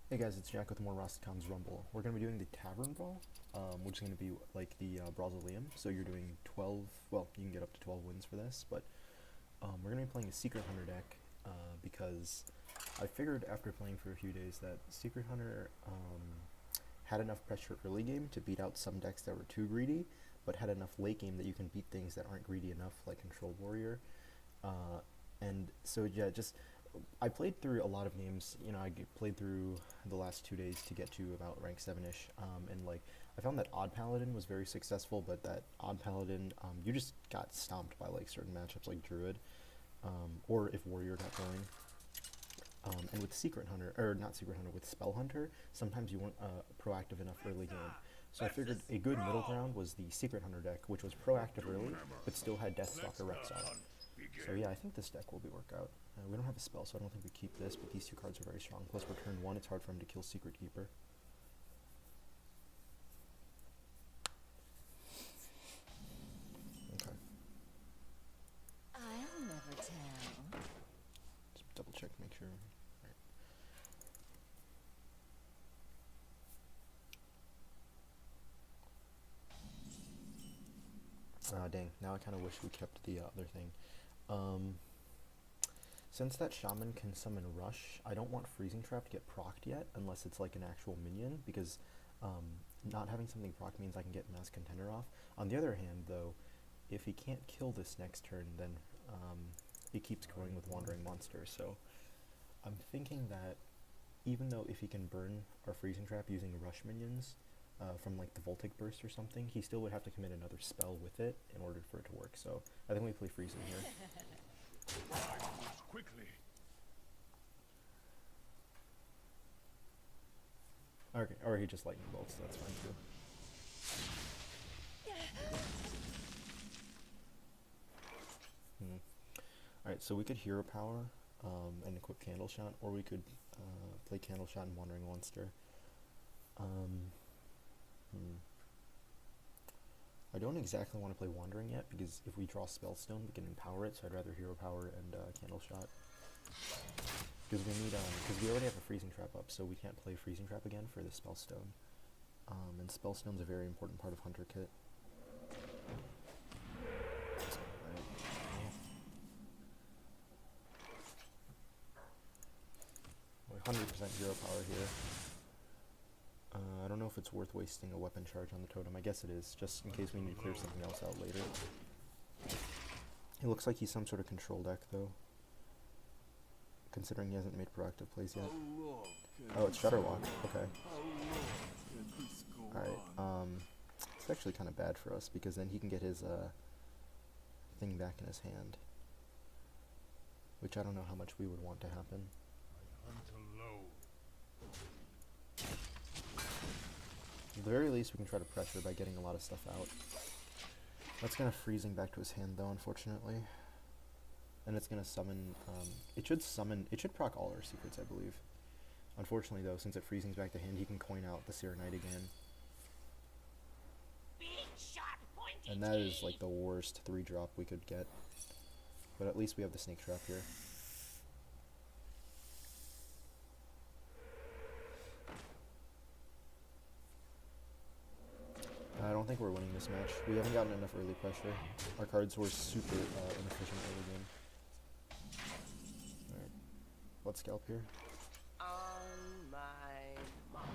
Hey guys, it's Jack with more Rastakhan's Rumble. We're going to be doing the TAVERN Brawl, which is going to be like the Brawliseum. So you're doing 12, well, you can get up to 12 wins for this, but we're going to be playing a Secret Hunter deck because I figured after playing for a few days that Secret Hunter had enough pressure early game to beat out some decks that were too greedy, but had enough late game that you can beat things that aren't greedy enough, like Control Warrior. And so yeah, I played through a lot of games. You know, played through the last 2 days to get to about rank 7ish, and like I found that Odd Paladin was very successful, but that Odd Paladin, you just got stomped by like certain matchups like Druid, or if Warrior got going. And with Secret Hunter, or not Secret Hunter, with Spell Hunter, sometimes you weren't proactive enough early game. So I figured a good middle ground was the Secret Hunter deck, which was proactive early, but still had Deathstalker Rexxar. So yeah, I think this deck will work out. We don't have a spell, so I don't think we keep this, but these two cards are very strong. Plus, for turn 1, it's hard for him to kill Secretkeeper. Okay. I'll never tell. Just double check, make sure. Right. Dang, now I kind of wish we kept the other thing. Since that Shaman can summon Rush, I don't want Freezing Trap to get procced yet, unless it's like an actual minion, because not having something proc means I can get Mass Contender off. On the other hand, though, if he can't kill this next turn, then he keeps going with Wandering Monster, so I'm thinking that even though if he can burn our Freezing Trap using Rush minions, from like the Voltic Burst or something, he still would have to commit another spell with it in order for it to work, so I think we play Freezing here. Quickly. Okay, or he just lightning bolts, that's fine too. Alright, so we could Hero Power and equip Candleshot, or we could play Candleshot and Wandering Monster. I don't exactly want to play Wandering yet, because if we draw Spellstone, we can empower it, so I'd rather Hero Power and Candleshot. Because we need, because we already have a Freezing Trap up, so we can't play Freezing Trap again for the Spellstone. And Spellstone's a very important part of Hunter Kit. 100% Hero Power here. I don't know if it's worth wasting a weapon charge on the totem. I guess it is, just in case we need to clear something else out later. It looks like he's some sort of control deck, though, considering he hasn't made proactive plays yet. Oh, it's Shutterlock. Okay. Alright, it's actually kind of bad for us, because then he can get his thing back in his hand, which I don't know how much we would want to happen. At the very least, we can try to pressure by getting a lot of stuff out. That's going to freezing back to his hand, though, unfortunately. And it's going to summon, it should proc all our secrets, I believe. Unfortunately, though, since it freezings back to hand, he can coin out the Serenite again. And that is, like, the worst 3-drop we could get. But at least we have the Snake Trap here. I don't think we're winning this match. We haven't gotten enough early pressure. Our cards were super inefficient early game. Alright. Let's scalp here. On my mark.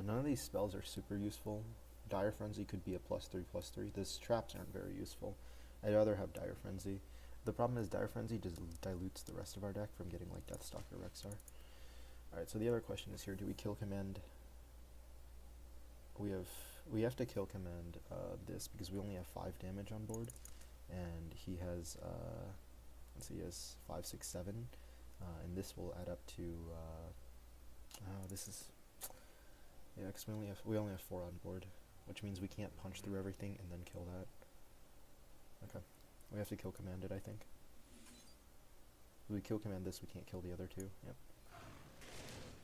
None of these spells are super useful. Dire Frenzy could be a +3/+3. These traps aren't very useful. I'd rather have Dire Frenzy. The problem is Dire Frenzy just dilutes the rest of our deck from getting like Deathstalker Rexxar. Alright, so the other question is here, do we kill command? We have to kill command this, because we only have 5 damage on board, and he has let's see, he has 5, 6, 7, and this will add up to this is, yeah, because we only have 4 on board, which means we can't punch through everything and then kill that. Okay, we have to kill command it, I think. If we kill command this, we can't kill the other 2. Yep.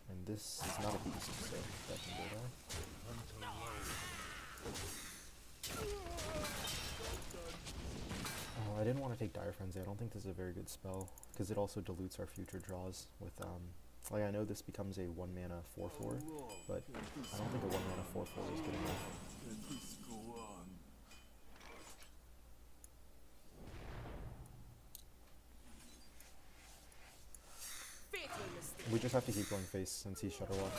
And this is not a beast, so that can go down. I didn't want to take Dire Frenzy. I don't think this is a very good spell, because it also dilutes our future draws with, like, I know this becomes a 1 mana 4/4, but I don't think a 1 mana 4/4 is good enough. We just have to keep going face since he's Shutterlock.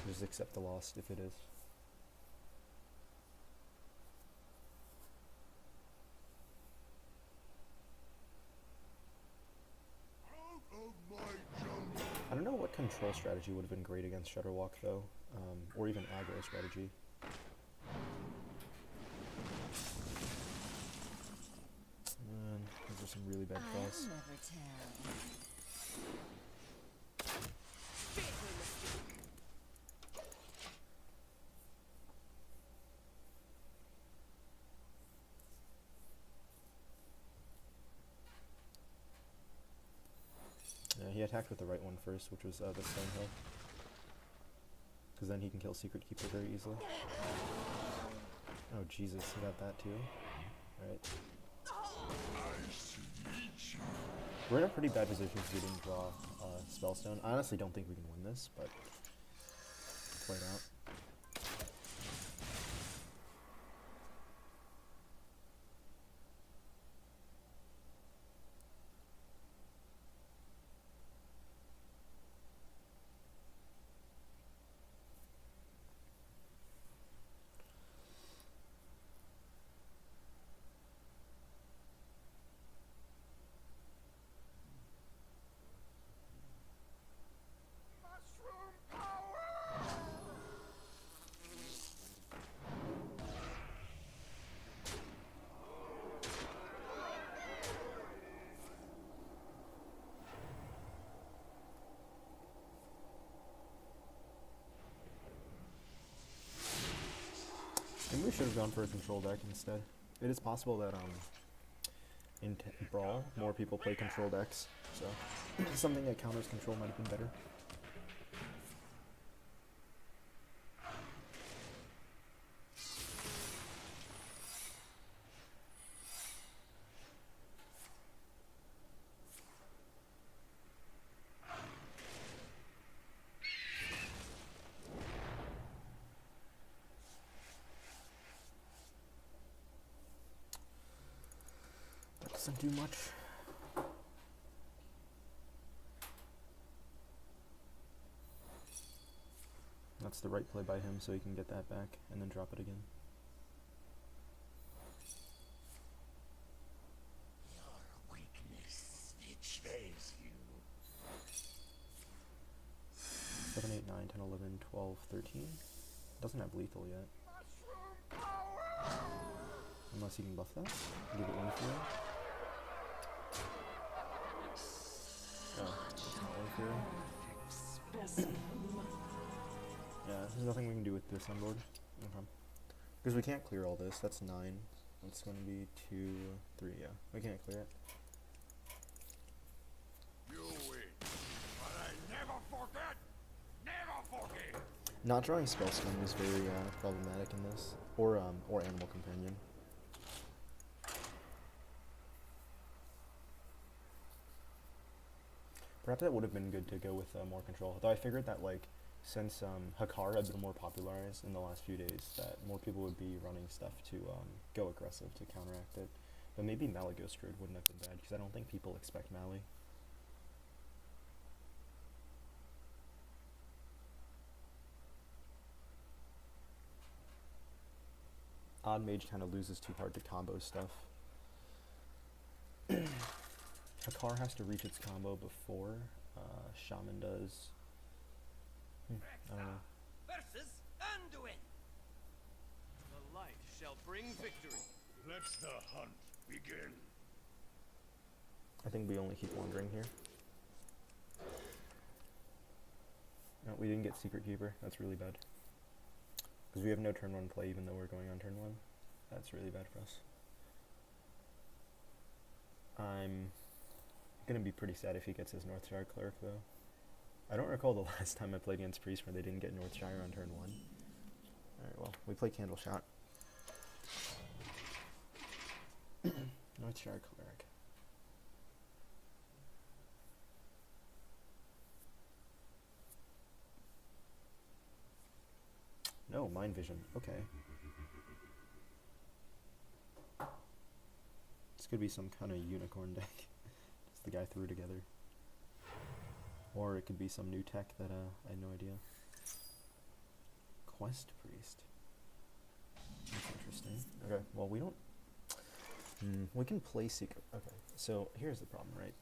Just accept the loss if it is. I don't know what control strategy would have been great against Shutterwalk though, or even aggro strategy. Man, those are some really bad calls. Yeah, he attacked with the right one first, which was the Stonehill. Because then he can kill Secretkeeper very easily. Oh Jesus, he got that too. Alright. We're in a pretty bad position because we didn't draw Spellstone. I honestly don't think we can win this, but play it out. Maybe we should have gone for a control deck instead. It is possible that in Brawl, more people play control decks, so something that counters control might have been better. Doesn't do much. That's the right play by him, so he can get that back and then drop it again. Your weakness betrays you. 7, 8, 9, 10, 11, 12, 13. Doesn't have lethal yet. Unless he can buff that. Give it 1 for it. Oh, it's not 1 for it. Yeah, there's nothing we can do with this on board. Okay. Because we can't clear all this. That's 9. It's going to be 2, 3. Yeah, we can't clear it. You win, but I never forget. Never forget. Not drawing Spellstone was very problematic in this, or Animal Companion. Perhaps that would have been good to go with more control. Though I figured that, like, since Hakar had been more popularized in the last few days, that more people would be running stuff to go aggressive to counteract it. But maybe Malygos Druid wouldn't have been bad, because I don't think people expect Mally. Odd Mage kind of loses too hard to combo stuff. Hakar has to reach its combo before Shaman does. I don't know. Versus Anduin. The light shall bring victory. Let the hunt begin. I think we only keep wandering here. No, we didn't get Secretkeeper. That's really bad. Because we have no turn 1 play even though we're going on turn 1. That's really bad for us. I'm gonna be pretty sad if he gets his Northshire Cleric though. I don't recall the last time I played against Priest where they didn't get Northshire on turn 1. Alright, well, we play Candleshot. Let's try Cleric. No, Mind Vision. Okay. This could be some kind of unicorn deck. Just the guy threw together. Or it could be some new tech that I had no idea. Quest Priest. That's interesting. Okay, well we don't... we can play Secret... Okay, so here's the problem, right?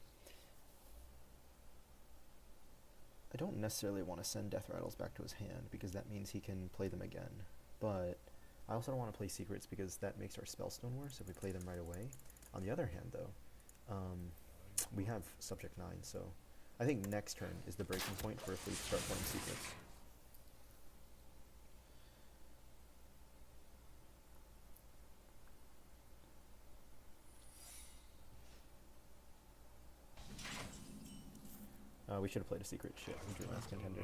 I don't necessarily want to send Death Rattles back to his hand, because that means he can play them again. But I also don't want to play Secrets, because that makes our Spellstone worse if we play them right away. On the other hand, though, we have Subject 9, so I think next turn is the breaking point for if we start playing Secrets. We should have played a secret. Shit, we drew last Contender.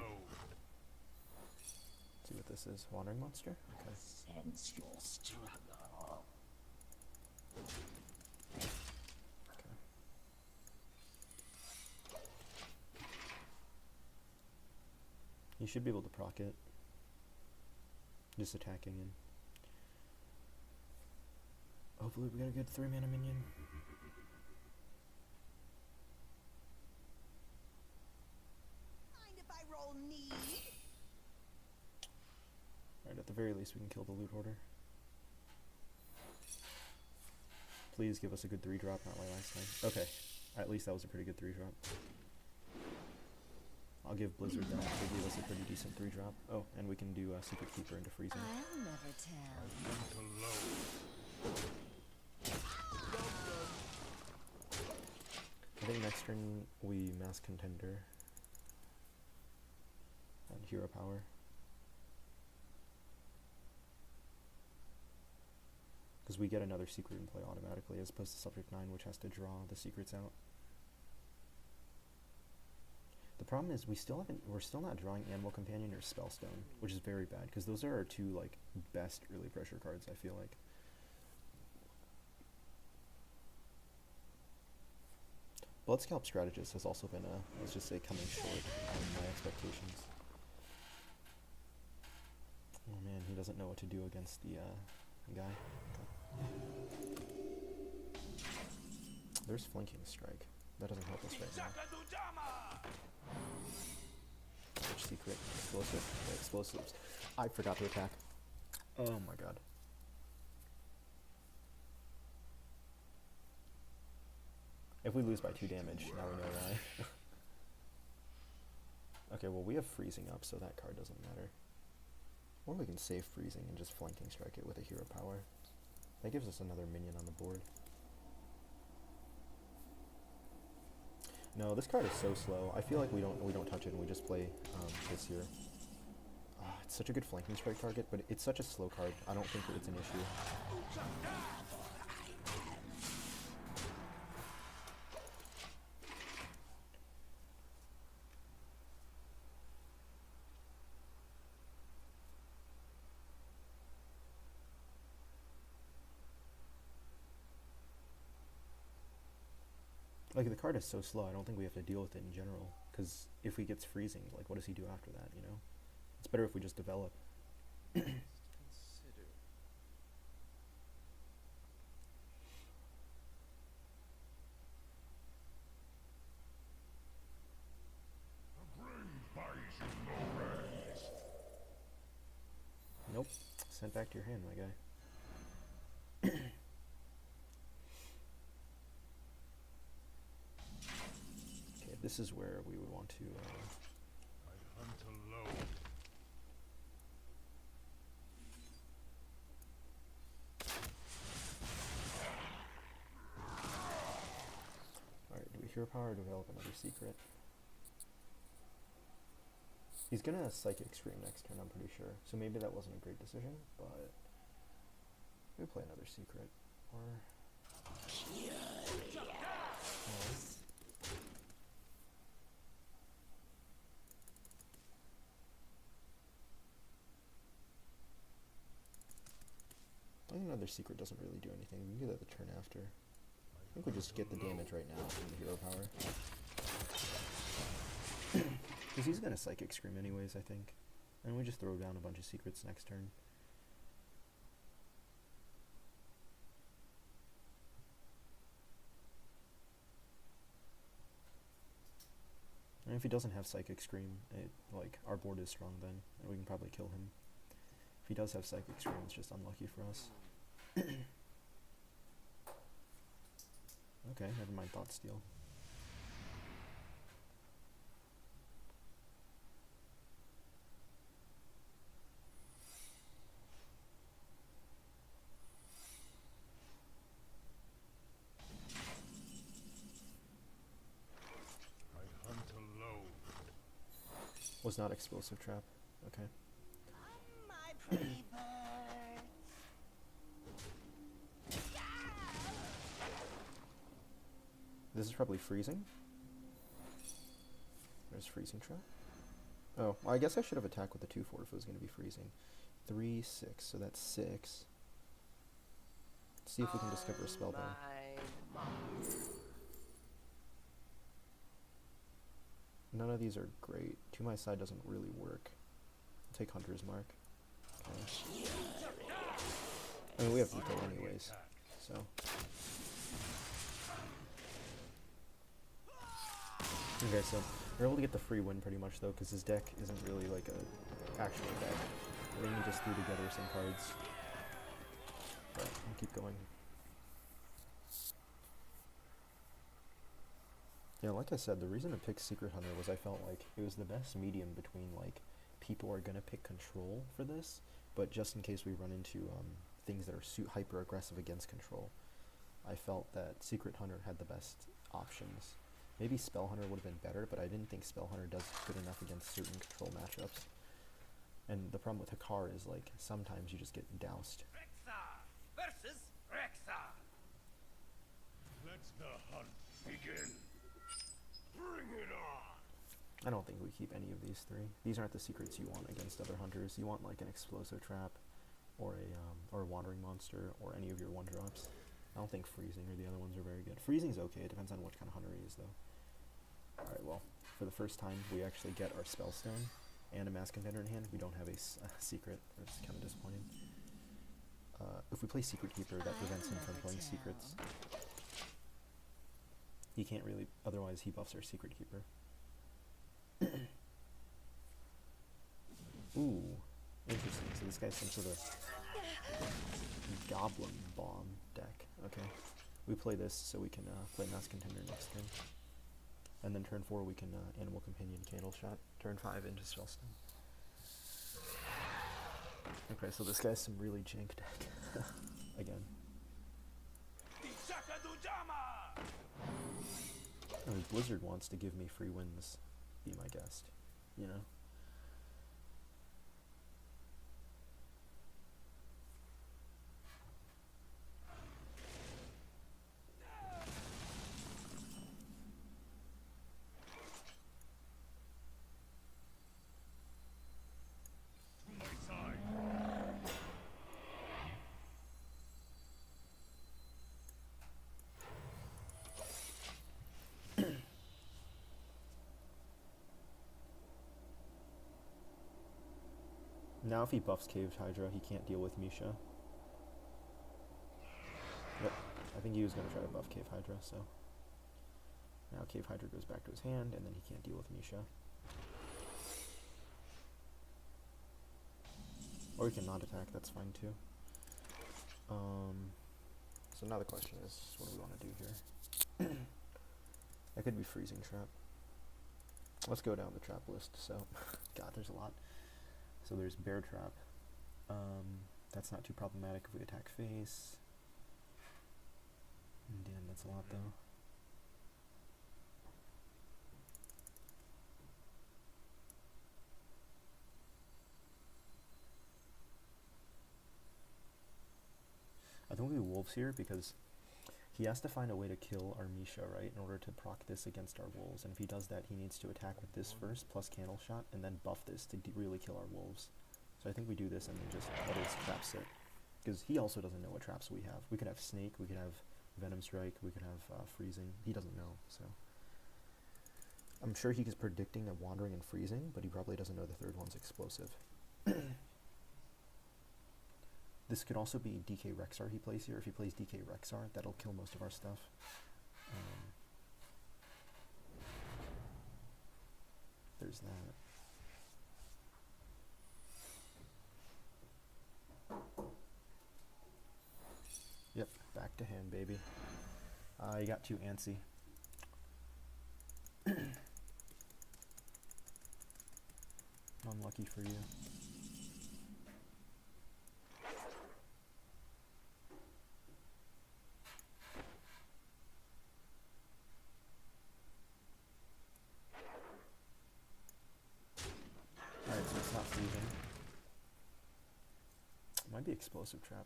Let's see what this is. Wandering Monster? Okay. Sense your struggle. Okay. You should be able to proc it. Just attacking and hopefully we got a good 3-mana minion. Alright, at the very least we can kill the loot hoarder. Please give us a good 3-drop, not like last time. Okay, at least that was a pretty good 3-drop. I'll give Blizzard that, they gave us a pretty decent 3-drop. Oh, and we can do Secretkeeper into freezing. I'll never tell. I think next turn we mass Contender and Hero Power. Because we get another secret in play automatically, as opposed to Subject 9, which has to draw the secrets out. The problem is we're still not drawing Animal Companion or Spellstone, which is very bad, because those are our two like best early pressure cards, I feel like. Bloodscalp Strategist has also been let's just say, coming short on my expectations. Oh man, he doesn't know what to do against the guy. Okay. There's Flanking Strike. That doesn't help us right now. Which secret? Explosive? Yeah, explosives. I forgot to attack. Oh my god. If we lose by 2 damage, now we know why. Okay, well we have freezing up, so that card doesn't matter. Or we can save freezing and just Flanking Strike it with a Hero Power. That gives us another minion on the board. No, this card is so slow. I feel like we don't touch it and we just play this here. It's such a good Flanking Strike target, but it's such a slow card. I don't think that it's an issue. Like, the card is so slow, I don't think we have to deal with it in general. Because if he gets freezing, like, what does he do after that, you know? It's better if we just develop. Consider. Nope. Sent back to your hand, my guy. This is where we would want to I hunt alone. Alright, do we Hero Power or develop another secret? He's gonna Psychic Scream next turn, I'm pretty sure. So maybe that wasn't a great decision, but we'll play another secret. Or I think another secret doesn't really do anything. We can do that the turn after. I think we just get the damage right now from the hero power. Because he's gonna Psychic Scream anyways, I think. And we just throw down a bunch of secrets next turn. And if he doesn't have Psychic Scream, like, our board is strong then, and we can probably kill him. If he does have Psychic Scream, it's just unlucky for us. Okay, never mind Thought Steal. Was not Explosive Trap. Okay. Come, my pretty bird. This is probably Freezing. There's Freezing Trap. Oh, well, I guess I should have attacked with the 2-4 if it was going to be Freezing. 3, 6, so that's 6. Let's see if we can discover a spell though. None of these are great. To my side doesn't really work. I'll take Hunter's Mark. Okay. I mean, we have Veto anyways, so. Okay, so we're able to get the free win pretty much though, because his deck isn't really like a actual deck. I think he just threw together some cards. But we'll keep going. Yeah, like I said, the reason I picked Secret Hunter was I felt like it was the best medium between, like, people are gonna pick control for this, but just in case we run into things that are hyper aggressive against control, I felt that Secret Hunter had the best options. Maybe Spell Hunter would have been better, but I didn't think Spell Hunter does good enough against certain control matchups. And the problem with Hakar is, like, sometimes you just get doused. Rexxar versus Rexxar. Let the hunt begin. Bring it on! I don't think we keep any of these three. These aren't the secrets you want against other hunters. You want like an Explosive Trap, or a Wandering Monster, or any of your 1-drops. I don't think Freezing or the other ones are very good. Freezing's okay, it depends on what kind of hunter he is though. Alright, well, for the first time we actually get our Spellstone and a Mass Contender in hand. We don't have a secret, which is kind of disappointing. If we play Secretkeeper, that prevents him from playing secrets. He can't really, otherwise he buffs our Secretkeeper. Ooh, interesting. So this guy's some sort of Goblin Bomb deck. Okay. We play this so we can play Mass Contender next turn. And then turn 4 we can Animal Companion Candleshot. Turn 5 into Spellstone. Okay, so this guy's some really jank deck. Again. I mean, Blizzard wants to give me free wins. Be my guest. You know? Now if he buffs Caved Hydra, he can't deal with Misha. Yep, I think he was going to try to buff Cave Hydra, so... Now Cave Hydra goes back to his hand, and then he can't deal with Misha. Or he can not attack, that's fine too. So now the question is, what do we want to do here? That could be Freezing Trap. Let's go down the trap list, so... God, there's a lot. So there's Bear Trap. That's not too problematic if we attack face. Damn, that's a lot though. I think we Wolves here because he has to find a way to kill our Misha, right, in order to proc this against our Wolves. And if he does that, he needs to attack with this first, plus Candleshot, and then buff this to really kill our Wolves. So I think we do this and then just let his trap sit. Because he also doesn't know what traps we have. We could have Snake, we could have Venomstrike, we could have freezing. He doesn't know, so. I'm sure he's predicting a wandering and freezing, but he probably doesn't know the third one's explosive. This could also be DK Rexxar he plays here. If he plays DK Rexxar, that'll kill most of our stuff. There's that. Yep, back to hand, baby. You got 2 antsy. Unlucky for you. Alright, so it's not freezing. It might be explosive trap.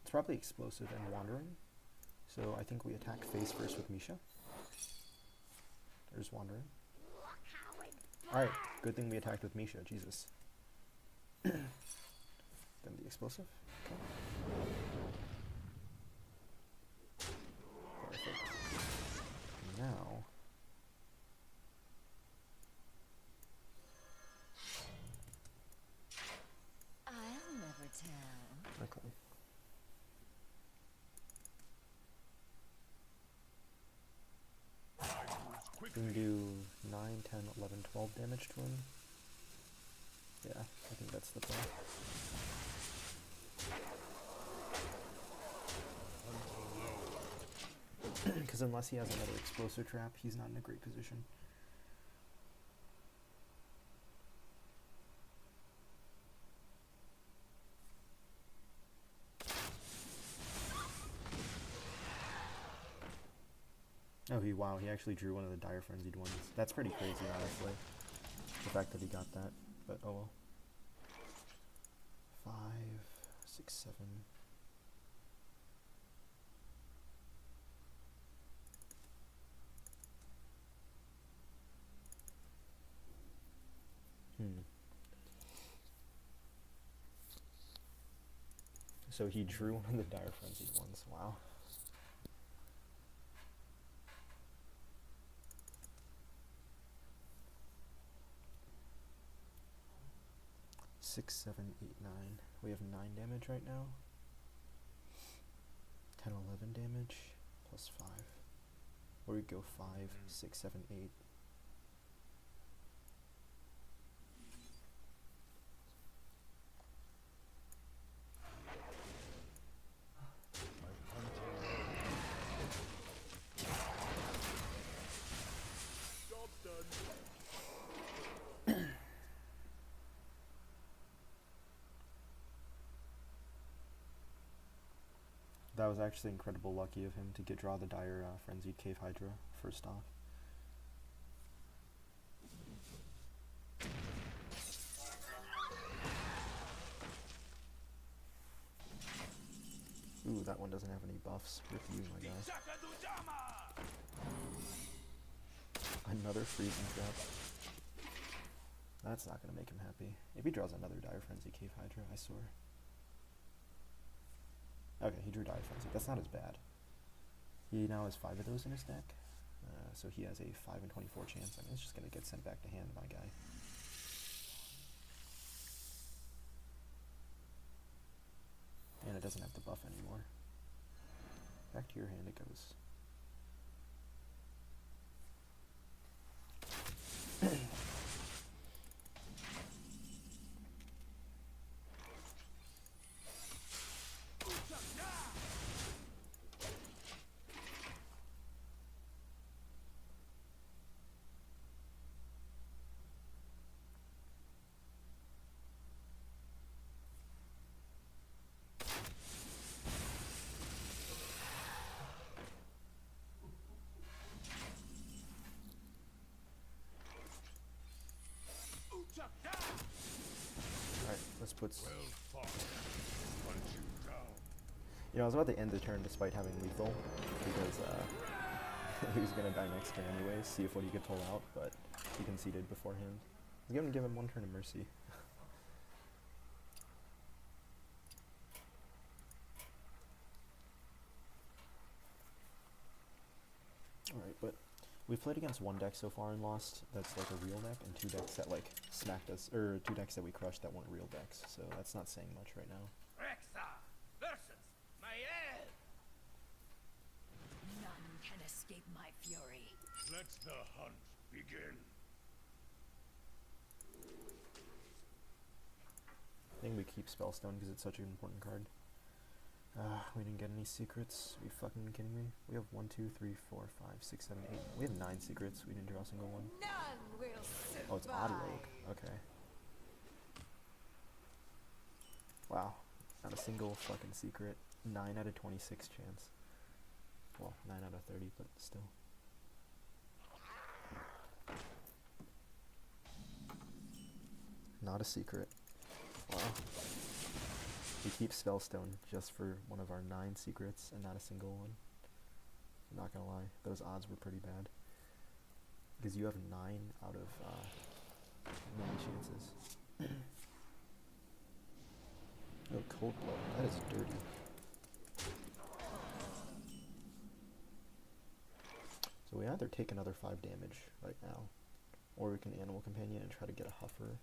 It's probably explosive and wandering. So I think we attack face first with Misha. There's wandering. Alright, good thing we attacked with Misha, Jesus. Then the explosive. Okay. Perfect. Now. I'll never tell. Okay. We can do 9, 10, 11, 12 damage to him. Yeah, I think that's the play. Because unless he has another explosive trap, he's not in a great position. Oh, wow, he actually drew one of the Dire Frenzied ones. That's pretty crazy, honestly. The fact that he got that, but oh well. 5, 6, 7. So he drew one of the Dire Frenzied ones, wow. Six, 7, 8, 9. We have 9 damage right now. 10, 11 damage plus 5. Or we go 5, 6, 7, 8. That was actually incredible lucky of him to draw the Dire Frenzied Cave Hydra first off. Ooh, that one doesn't have any buffs with you, my guy. Another freezing trap. That's not gonna make him happy. If he draws another Dire Frenzy Cave Hydra, I swear. Okay, he drew Dire Frenzy. That's not as bad. He now has 5 of those in his deck, so he has a 5 in 24 chance. I mean, it's just gonna get sent back to hand, my guy. And it doesn't have the buff anymore. Back to your hand it goes. Alright, let's put... You know, I was about to end the turn despite having lethal, because he was going to die next turn anyways, see if what he could pull out, but he conceded beforehand. I was going to give him 1 turn of mercy. We've played against one deck so far and lost that's like a real deck, and two decks that like smacked us, or two decks that we crushed that weren't real decks, so that's not saying much right now. Rexxar versus Mayel. None can escape my fury. Let the hunt begin. I think we keep Spellstone because it's such an important card. We didn't get any secrets. Are you fucking kidding me? We have 1, 2, 3, 4, 5, 6, 7, 8. We have 9 secrets. We didn't draw a single one. None will survive. Oh, it's Odd Rogue. Okay. Wow. Not a single fucking secret. 9 out of 26 chance. Well, 9 out of 30, but still. Not a secret. Wow. We keep Spellstone just for one of our 9 secrets and not a single one. I'm not gonna lie, those odds were pretty bad. Because you have 9 out of 9 chances. Oh, Cold Blood. That is dirty. So we either take another 5 damage right now, or we can Animal Companion and try to get a Huffer.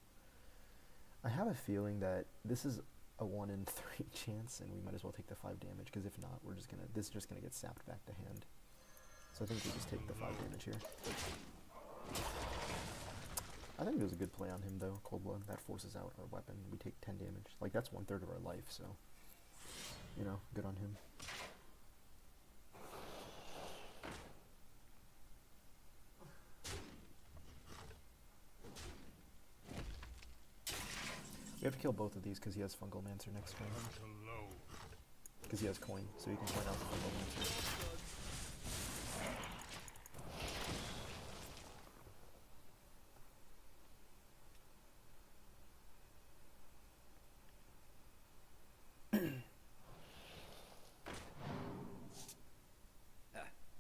I have a feeling that this is a 1 in 3 chance, and we might as well take the 5 damage, because if not, we're just gonna, this is just gonna get sapped back to hand. So I think we just take the 5 damage here. I think it was a good play on him though, Cold Blood. That forces out our weapon. We take 10 damage. Like, that's 1/3 of our life, so, you know, good on him. We have to kill both of these because he has Fungal Mancer next turn. Because he has coin, so he can point out the Fungal Mancer.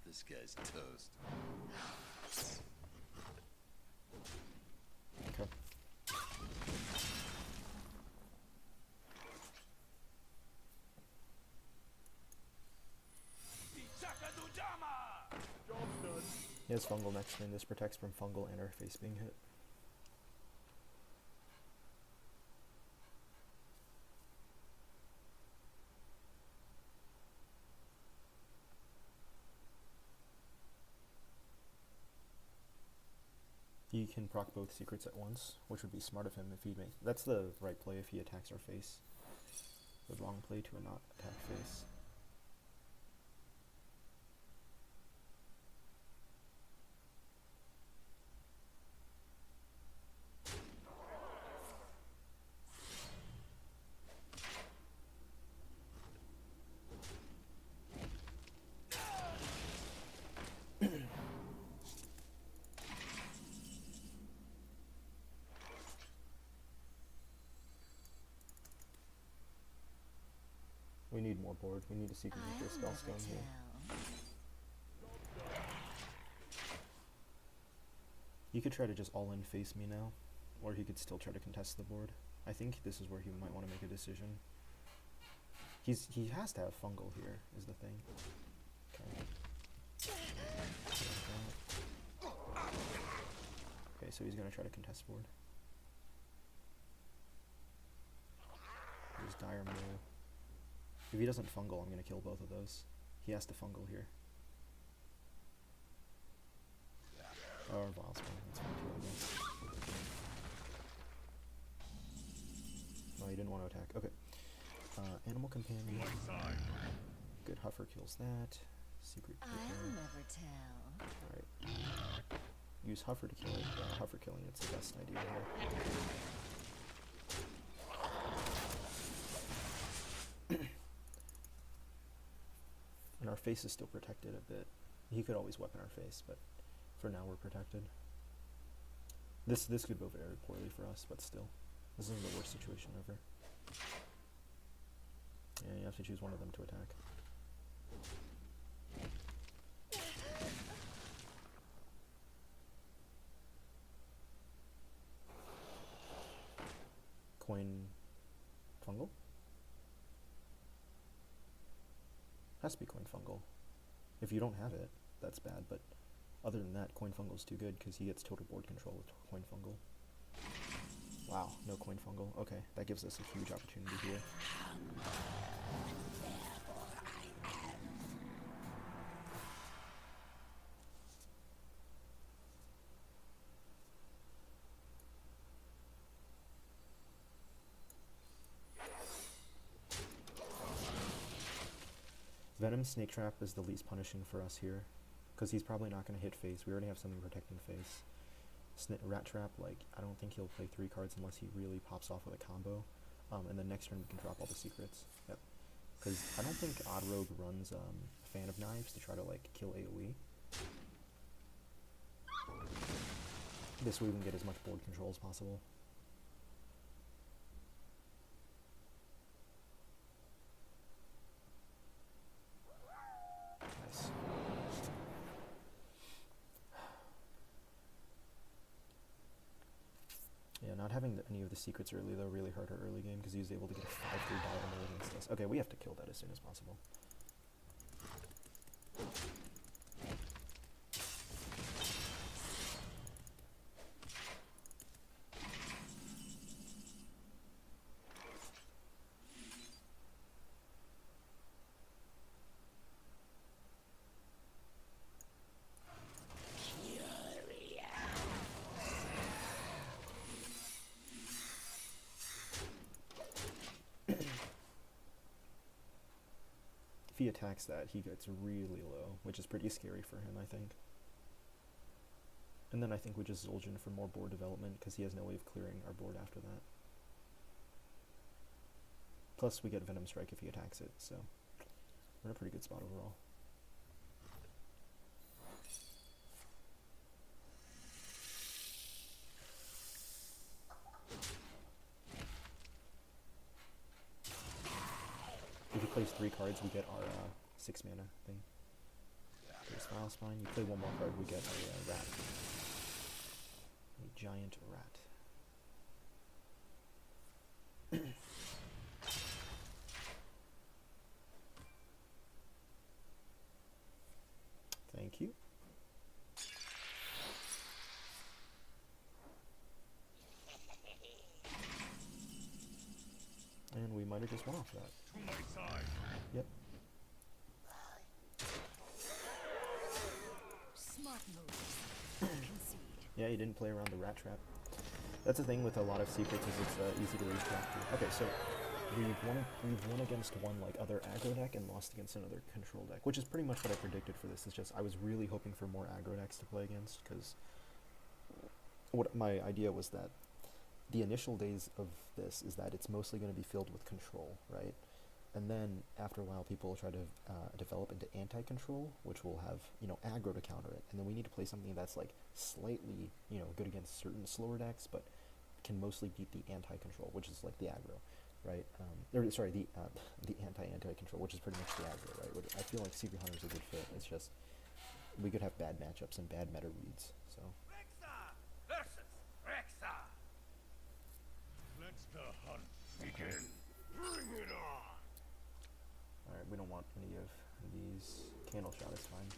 This guy's toast. Okay. He has Fungal next turn. This protects from Fungal and our face being hit. He can proc both secrets at once, which would be smart of him if he made. That's the right play if he attacks our face. The wrong play to not attack face. We need more board. We need a Secretkeeper Spellstone here. He could try to just all-in face me now, or he could still try to contest the board. I think this is where he might want to make a decision. He has to have Fungal here, is the thing. Okay. Okay, so he's gonna try to contest board. There's Dire Mole. If he doesn't Fungal, I'm going to kill both of those. He has to Fungal here. Or Brawlsman, that's fine too, I guess. No, he didn't want to attack. Okay. Animal Companion. Good, Huffer kills that. Secretkeeper. I'll never tell. Alright. Use Huffer to kill it. Huffer killing it's the best idea here. And our face is still protected a bit. He could always weapon our face, but for now we're protected. This could go very poorly for us, but still. This isn't the worst situation ever. Yeah, you have to choose one of them to attack. Coin Fungal? Has to be Coin Fungal. If you don't have it, that's bad, but Other than that, Coin Fungal's too good because he gets total board control with Coin Fungal. Wow, no Coin Fungal. Okay, that gives us a huge opportunity here. Venomstrike Trap is the least punishing for us here, because he's probably not going to hit face. We already have something protecting face. Rat Trap, like, I don't think he'll play 3 cards unless he really pops off with a combo. And then next turn we can drop all the secrets. Yep. Because I don't think Odd Rogue runs Fan of Knives to try to, like, kill AoE. This way we can get as much board control as possible. Nice. Yeah, not having any of the secrets early, though, really hurt our early game, because he was able to get a 5-3 diagonal against us. Okay, we have to kill that as soon as possible. If he attacks that, he gets really low, which is pretty scary for him, I think. And then I think we just Zul'jin for more board development, because he has no way of clearing our board after that. Plus, we get Venomstrike if he attacks it, so we're in a pretty good spot overall. If he plays 3 cards, we get our 6 mana thing. There's File Spine. You play 1 more card, we get a rat. A giant rat. Thank you. And we might have just won off that. To my side. Yep. Smart moves. Concede. Yeah, he didn't play around the rat trap. That's the thing with a lot of secrets, is it's easy to lose track to. Okay, so we've won against one like other aggro deck and lost against another control deck, which is pretty much what I predicted for this. It's just I was really hoping for more aggro decks to play against, because what my idea was that the initial days of this is that it's mostly going to be filled with control, right? And then after a while, people will try to develop into anti-control, which will have, you know, aggro to counter it. And then we need to play something that's like slightly, you know, good against certain slower decks, but can mostly beat the anti-control, which is like the aggro, right? Or sorry, the anti-control, which is pretty much the aggro, right? I feel like Secret Hunter's a good fit. It's just we could have bad matchups and bad meta reads. So Rexxar versus Rexxar. Let the hunt begin. Bring it on. alright, we don't want any of these. Candleshot is fine.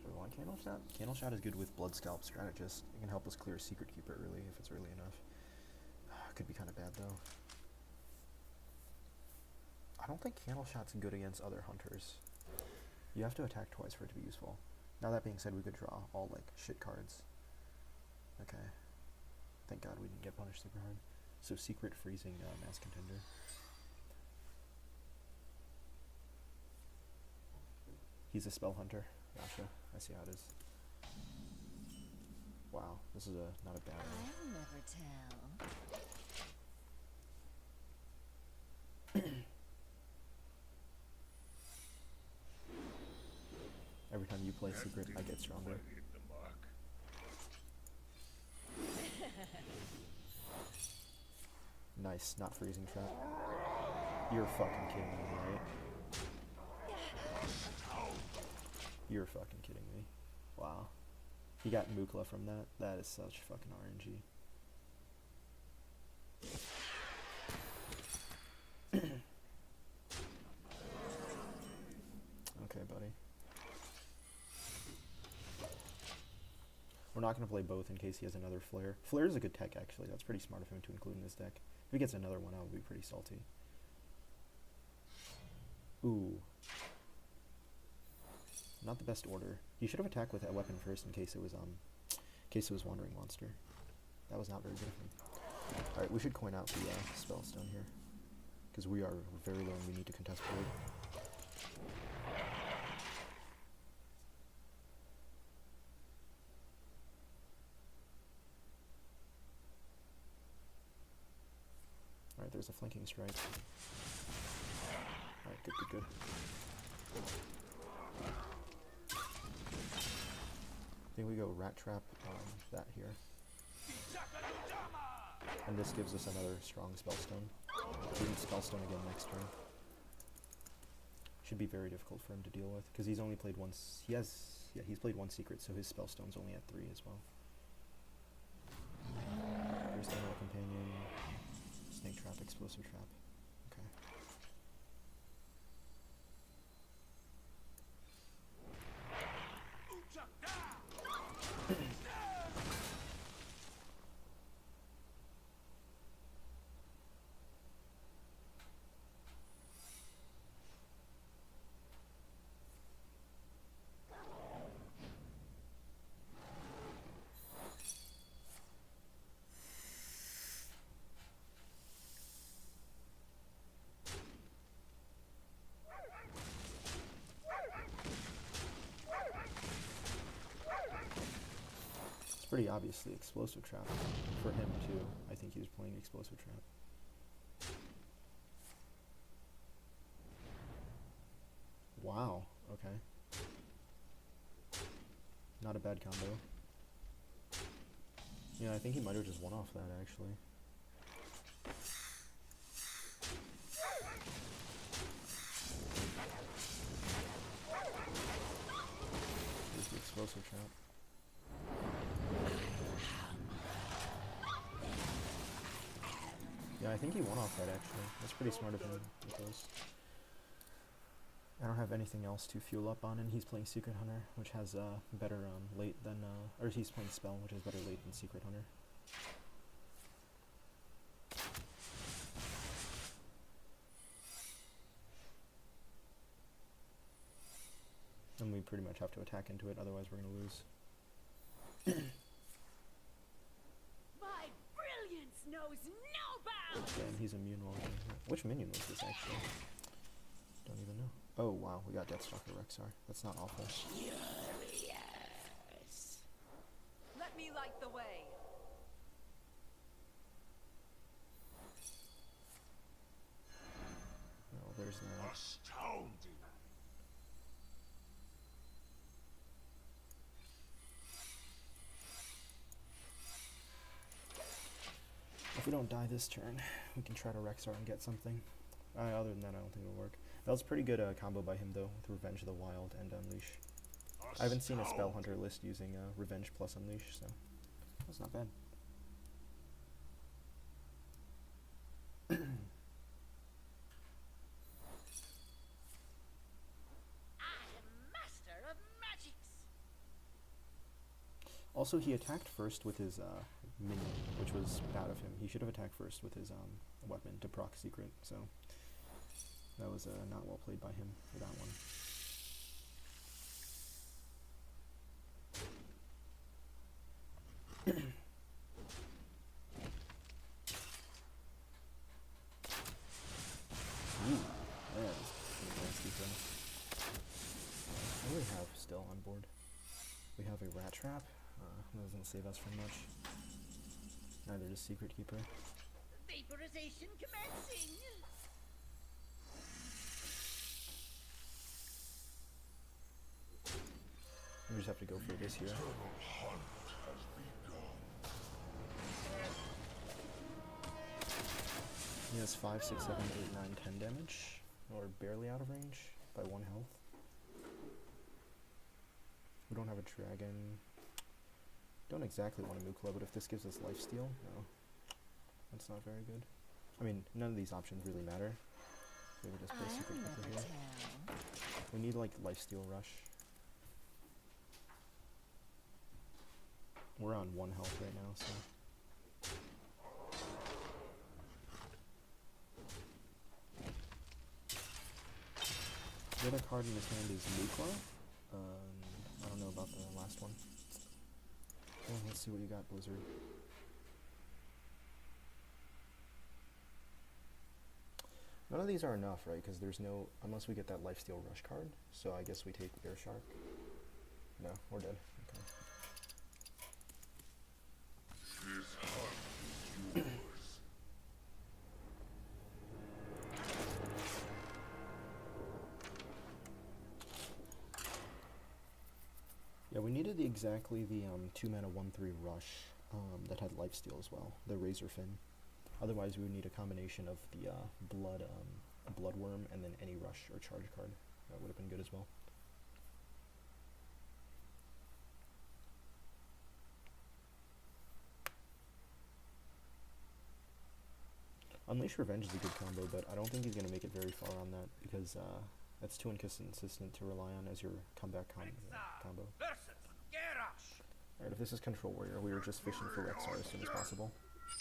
Do we want Candleshot? Candleshot is good with Bloodscalp Strategist. It can help us clear Secretkeeper early if it's early enough. Could be kind of bad though. I don't think Candleshot's good against other hunters. You have to attack twice for it to be useful. Now that being said, we could draw all like shit cards. Okay. Thank God we didn't get punished super hard. So secret freezing mass contender. He's a spell hunter. Gotcha. I see how it is. Wow, this is not a bad one. I'll never tell. Every time you play secret, I get stronger. Hit the mark. Nice, not freezing trap. You're fucking kidding me, right? You're fucking kidding me. Wow. He got Mukla from that? That is such fucking RNG. Okay, buddy. We're not going to play both in case he has another Flare. Flare is a good tech, actually. That's pretty smart of him to include in his deck. If he gets another one, I would be pretty salty. Ooh. Not the best order. He should have attacked with that weapon first in case it was Wandering Monster. That was not very good of him. Alright, we should coin out the Spellstone here. Because we are very low and we need to contest board. Alright, there's a flanking strike. Alright, good, good, good. I think we go Rat Trap on that here. And this gives us another strong Spellstone. We can Spellstone again next turn. Should be very difficult for him to deal with, because he's only played once. He's played one secret, so his Spellstone's only at 3 as well. Here's the Animal Companion. Snake Trap, Explosive Trap. Okay. Pretty obviously Explosive Trap for him too. I think he was playing Explosive Trap. Wow, okay. Not a bad combo. Yeah, I think he might have just won off that actually. Here's the Explosive Trap. Yeah, I think he won off that actually. That's pretty smart of him with those. I don't have anything else to fuel up on, and he's playing Secret Hunter, which has better late than, or he's playing Spell, which has better late than Secret Hunter. And we pretty much have to attack into it, otherwise we're going to lose. My brilliance knows no bounds. And he's immune while doing that. Which minion was this actually? Don't even know. Oh wow, we got Deathstalker Rexxar. That's not awful. Furious. Let me light the way. Oh, there's that. Astounding. If we don't die this turn, we can try to Rexxar and get something. Other than that, I don't think it'll work. That was a pretty good combo by him, though, with Revenge of the Wild and Unleash. I haven't seen a Spell Hunter list using Revenge plus Unleash, so that's not bad. I am master of magics. Also, he attacked first with his minion, which was bad of him. He should have attacked first with his weapon to proc Secret, so that was not well played by him for that one. Ooh, that is pretty nice defense. What do we have still on board? We have a Rat Trap. That doesn't save us from much. Neither does Secretkeeper. Vaporization commencing. We just have to go for this here. He has 5, 6, 7, 8, 9, 10 damage. Or barely out of range by 1 health. We don't have a dragon. Don't exactly want a Mukla, but if this gives us lifesteal, no. That's not very good. I mean, none of these options really matter. So we just play Secretkeeper here. We need like lifesteal rush. We're on 1 health right now, so. The other card in his hand is Mukla. I don't know about the last one. Well, let's see what you got, Blizzard. None of these are enough, right? Because there's no... Unless we get that Lifesteal Rush card. So I guess we take Bear Shark. No, we're dead. Okay. Yeah, we needed exactly the 2 mana 1/3 rush that had lifesteal as well, the Razor Fin. Otherwise, we would need a combination of the Bloodworm and then any rush or charge card. That would have been good as well. Unleash Revenge is a good combo, but I don't think he's going to make it very far on that because that's too inconsistent to rely on as your comeback combo. Alright, if this is Control Warrior, we are just fishing for Rexxar as soon as possible.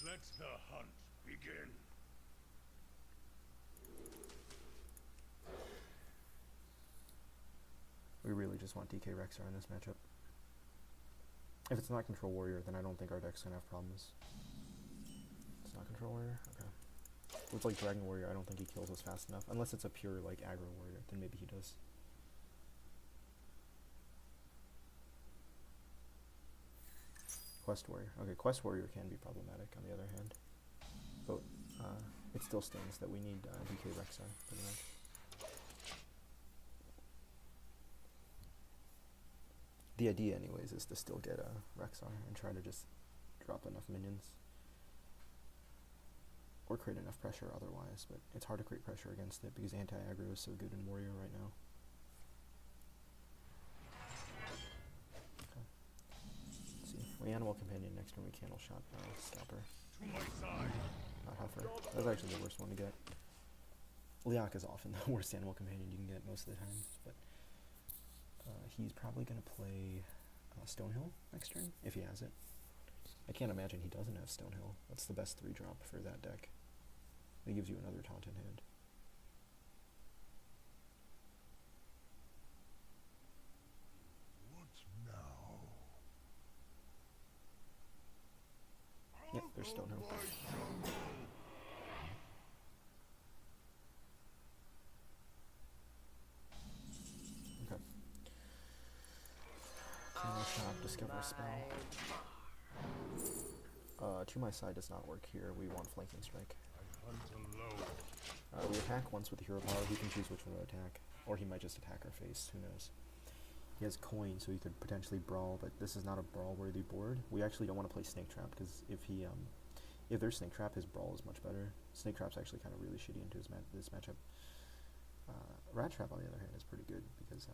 Let the hunt begin. We really just want DK Rexxar in this matchup. If it's not Control Warrior, then I don't think our deck's going to have problems. It's not Control Warrior? Okay. With like Dragon Warrior, I don't think he kills us fast enough. Unless it's a pure like aggro warrior, then maybe he does. Quest Warrior. Okay, Quest Warrior can be problematic on the other hand. But it still stings that we need DK Rexxar pretty much. The idea anyways is to still get Rexxar and try to just drop enough minions. Or create enough pressure otherwise, but it's hard to create pressure against it because anti-aggro is so good in Warrior right now. Okay. Let's see. We Animal Companion next turn, we Candleshot Scalper. To my side. Not Heifer. That's actually the worst one to get. Liak is often the worst Animal Companion you can get most of the time, but he's probably going to play Stonehill next turn, if he has it. I can't imagine he doesn't have Stonehill. That's the best 3-drop for that deck. It gives you another taunt in hand. What now? Yep, there's Stonehill. Okay. Candleshot, Discover a Spell. To my side does not work here. We want Flanking Strike. We attack once with the Hero Power. He can choose which one to attack. Or he might just attack our face. Who knows? He has coin, so he could potentially Brawl, but this is not a Brawl-worthy board. We actually don't want to play Snake Trap, because if there's Snake Trap, his Brawl is much better. Snake Trap's actually kind of really shitty into this matchup. Rat Trap, on the other hand, is pretty good, because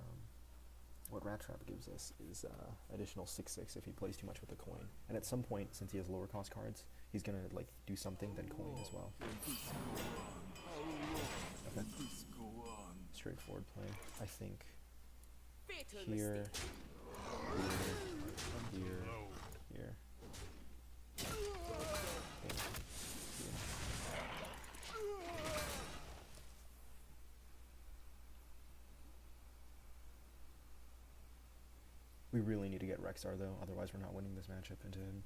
what Rat Trap gives us is additional 6/6 if he plays too much with the coin. And at some point, since he has lower cost cards, he's gonna like do something than coin as well. Okay. Straightforward play. I think here, here. We really need to get Rexxar though, otherwise we're not winning this matchup into him.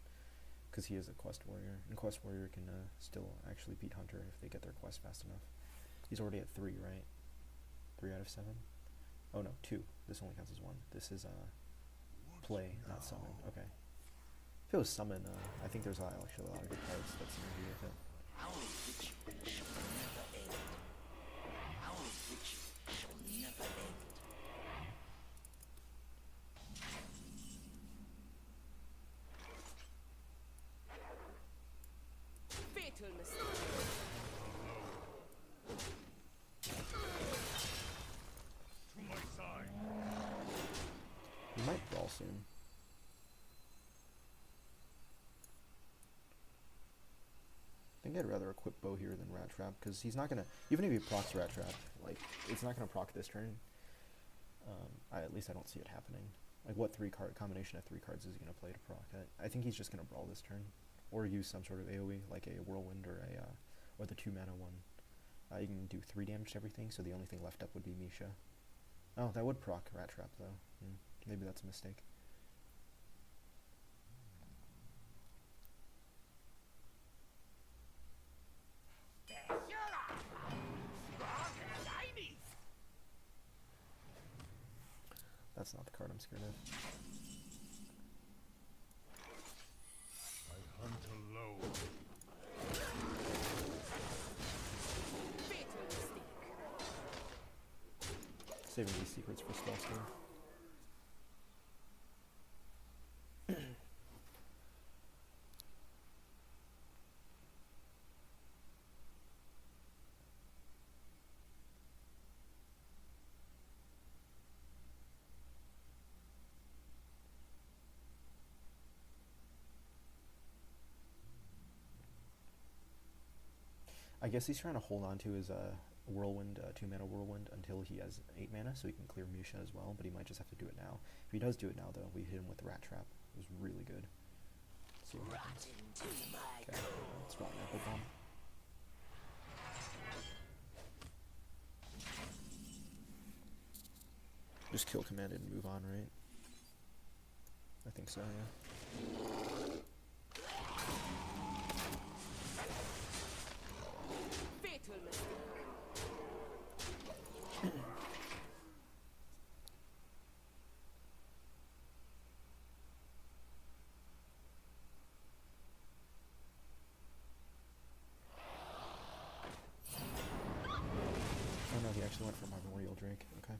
Because he is a Quest Warrior, and Quest Warrior can still actually beat Hunter if they get their quest fast enough. He's already at 3, right? 3 out of 7? Oh no, 2. This only counts as 1. This is play, not summon. Okay. If it was summon, I think there's actually a lot of good cards that synergy with it. He might Brawl soon. I think I'd rather equip Bow here than Rat Trap, because he's not gonna, even if he procs Rat Trap, like, it's not gonna proc this turn. At least I don't see it happening. Like, what combination of 3 cards is he going to play to proc it? I think he's just going to Brawl this turn. Or use some sort of AoE, like a Whirlwind or or the 2 mana one. You can do 3 damage to everything, so the only thing left up would be Misha. Oh, that would proc Rat Trap, though. Maybe that's a mistake. That's not the card I'm scared of. I hunt alone. Saving these secrets for Spellstone. I guess he's trying to hold on to his Whirlwind, 2 mana Whirlwind until he has 8 mana, so he can clear Misha as well, but he might just have to do it now. If he does do it now, though, we hit him with the Rat Trap. It was really good. Let's see what happens. Okay, let's rock Apple Bomb. Just kill command it and move on, right? I think so, yeah. Went for Memorial Drake. Okay.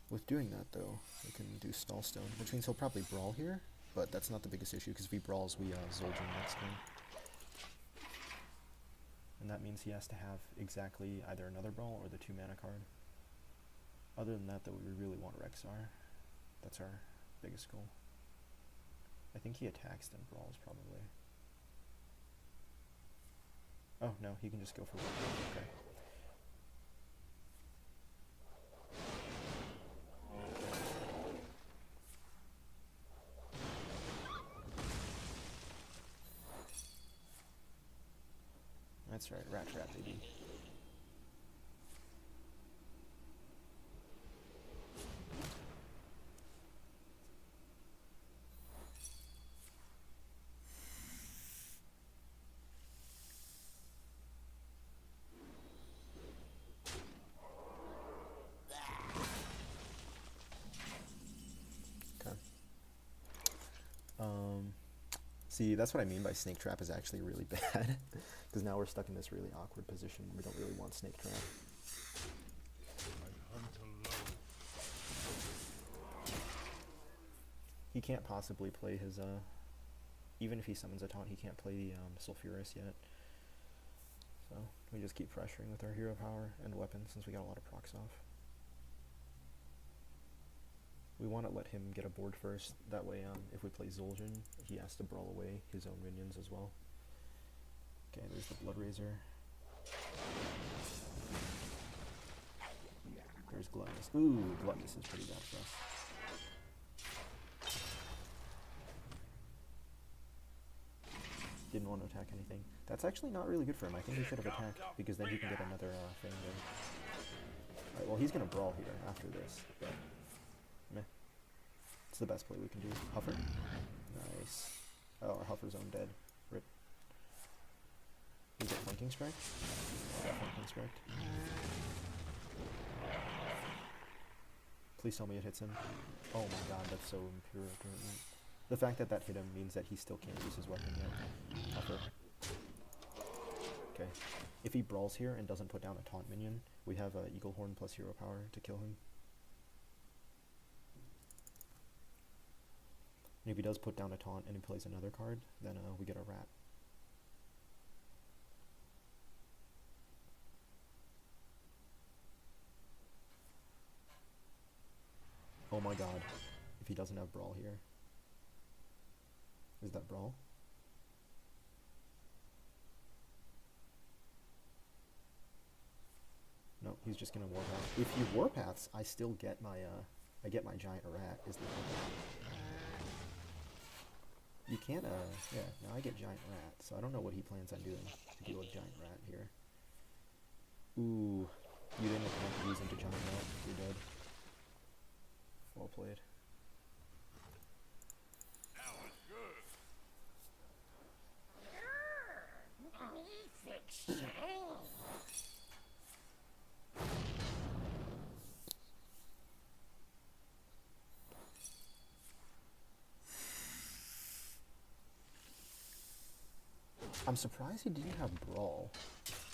With doing that, though, we can do Spellstone, which means he'll probably Brawl here, but that's not the biggest issue, because if he Brawls, we Zul'jin next turn. And that means he has to have exactly either another Brawl or the 2 mana card. Other than that, though, we really want Rexxar. That's our biggest goal. I think he attacks then Brawls, probably. Oh, no, he can just go for 1. Okay. That's right, Rat Trap, baby. Okay. See, that's what I mean by Snake Trap is actually really bad. Because now we're stuck in this really awkward position. We don't really want Snake Trap. I hunt alone. He can't possibly play his, even if he summons a taunt, he can't play the Sulfuras yet. So, we just keep pressuring with our hero power and weapons since we got a lot of procs off. We want to let him get a board first, that way if we play Zul'jin, he has to Brawl away his own minions as well. Okay, there's the Blood Razor. There's Gluttonous. Ooh, Gluttonous is pretty bad for us. Didn't want to attack anything. That's actually not really good for him. I think he should have attacked, because then he can get another thing there. Alright, well he's going to Brawl here after this, but meh. It's the best play we can do. Huffer? Nice. Oh, our Huffer's own dead. Rip. Is it Flanking Strike? Yeah, Flanking Strike. Please tell me it hits him. Oh my god, that's so impure. The fact that that hit him means that he still can't use his weapon yet. Huffer. Okay. If he Brawls here and doesn't put down a taunt minion, we have Eaglehorn plus hero power to kill him. And if he does put down a taunt and he plays another card, then we get a rat. Oh my god. If he doesn't have Brawl here. Is that Brawl? No, he's just gonna Warpath. If he Warpaths, I still get my I get my giant rat is the You can't, yeah, now I get giant rat, so I don't know what he plans on doing to deal with giant rat here. Ooh, you didn't attempt to use into giant rat, you're dead. Well played. That was good. I'm surprised he didn't have Brawl.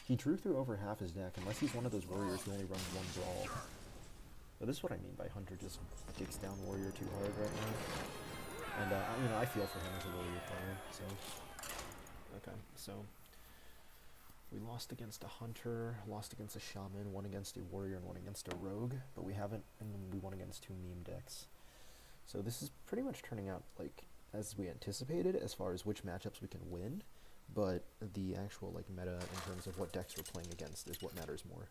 He drew through over half his deck, unless he's one of those warriors who only runs one Brawl. But this is what I mean by Hunter just kicks down Warrior too hard right now. And, you know, I feel for him as a Warrior player, so... Okay, so... We lost against a Hunter, lost against a Shaman, one against a Warrior, and one against a Rogue, but we haven't, and then we won against 2 meme decks. So this is pretty much turning out, like, as we anticipated, as far as which matchups we can win, but the actual, like, meta in terms of what decks we're playing against is what matters more.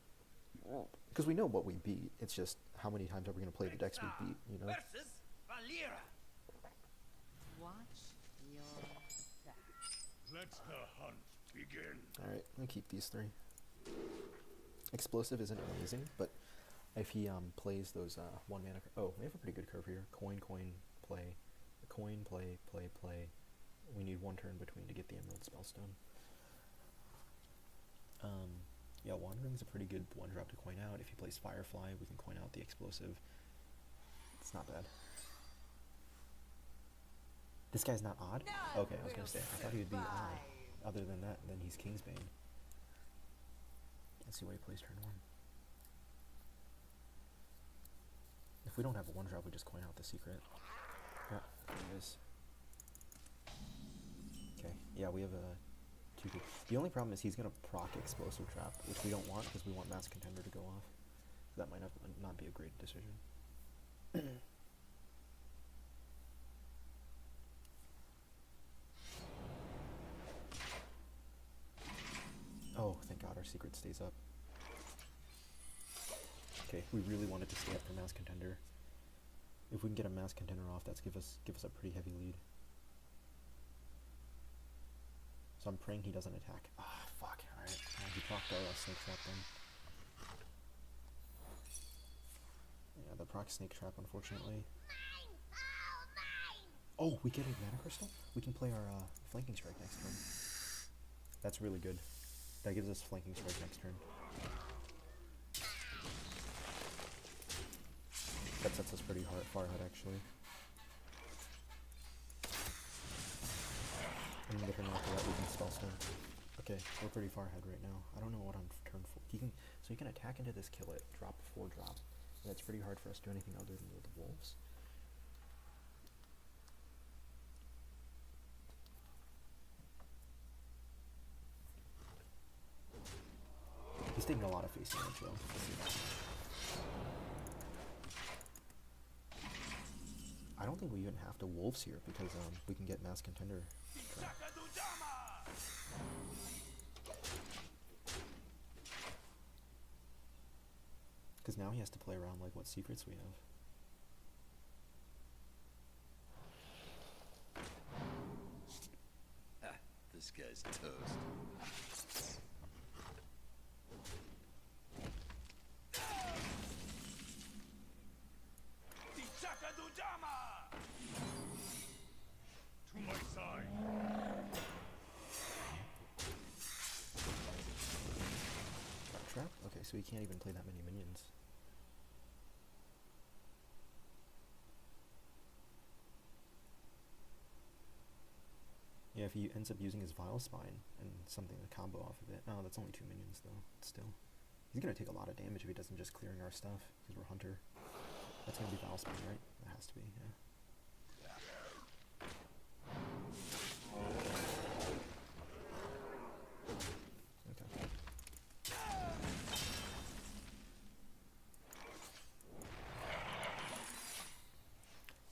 Because we know what we beat, it's just how many times are we going to play the decks we beat, you know? Versus Valera. Watch your back. Let the hunt begin. Alright, I'm going to keep these 3. Explosive isn't amazing, but if he plays those 1 mana... Oh, we have a pretty good curve here. Coin, coin, play. Coin, play, play, play. We need 1 turn between to get the Emerald Spellstone. Yeah, Wandering's a pretty good 1-drop to coin out. If he plays Firefly, we can coin out the explosive. It's not bad. This guy's not odd? Okay, I was gonna say, I thought he would be odd. Other than that, then he's Kingsbane. Let's see what he plays turn 1. If we don't have a 1-drop, we just coin out the secret. Yeah, there it is. Okay, yeah, we have a 2-2. The only problem is he's going to proc Explosive Trap, which we don't want because we want Mass Contender to go off. That might not be a great decision. Oh, thank God our secret stays up. Okay, we really wanted to stay up for Mass Contender. If we can get a Mass Contender off, that's give us a pretty heavy lead. So I'm praying he doesn't attack. Ah, fuck. Alright. He procced our Snake Trap then. Yeah, the proc Snake Trap, unfortunately. Oh, we get a Mana Crystal? We can play our Flanking Strike next turn. That's really good. That gives us Flanking Strike next turn. That sets us pretty far ahead, actually. And then the turn after that we can Spellstone. Okay, we're pretty far ahead right now. I don't know what on turn 4. So he can attack into this, kill it, drop 4-drop. And it's pretty hard for us to do anything other than with the wolves. He's taking a lot of face damage though. I don't think we even have to wolves here because we can get Mass Contender. Because now he has to play around like what secrets we have. This guy's toast. To my side. Trap? Okay, so he can't even play that many minions. Yeah, if he ends up using his Vile Spine and something to combo off of it. Oh, that's only 2 minions though, still. He's gonna take a lot of damage if he doesn't just clearing our stuff, because we're Hunter. That's gonna be Vile Spine, right? That has to be, yeah. Okay.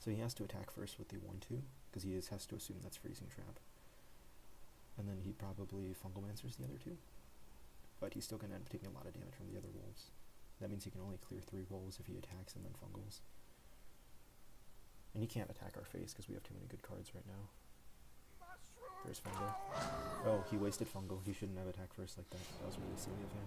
So he has to attack first with the 1-2, because he has to assume that's Freezing Trap. And then he probably Fungal Mancers the other 2. But he's still going to end up taking a lot of damage from the other wolves. That means he can only clear 3 wolves if he attacks and then fungals. And he can't attack our face because we have too many good cards right now. There's Fungal. Oh, he wasted Fungal. He shouldn't have attacked first like that. That was really silly of him.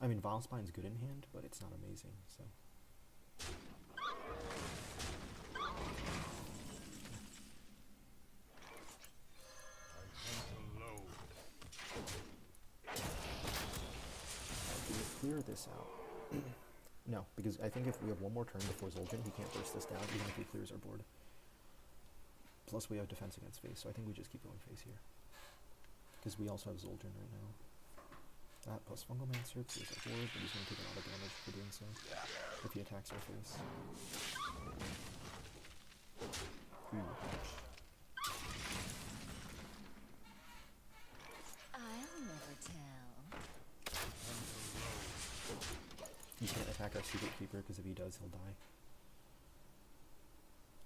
I mean, Vilespine's good in hand, but it's not amazing, so... Clear this out. No, because I think if we have one more turn before Zul'jin, he can't burst this down, even if he clears our board. Plus we have defense against face, so I think we just keep going face here. Because we also have Zul'jin right now. That plus Fungal Mancer clears our board, but he's going to take a lot of damage for doing so, if he attacks our face. Ooh. I'll never tell. He can't attack our Secretkeeper, because if he does, he'll die.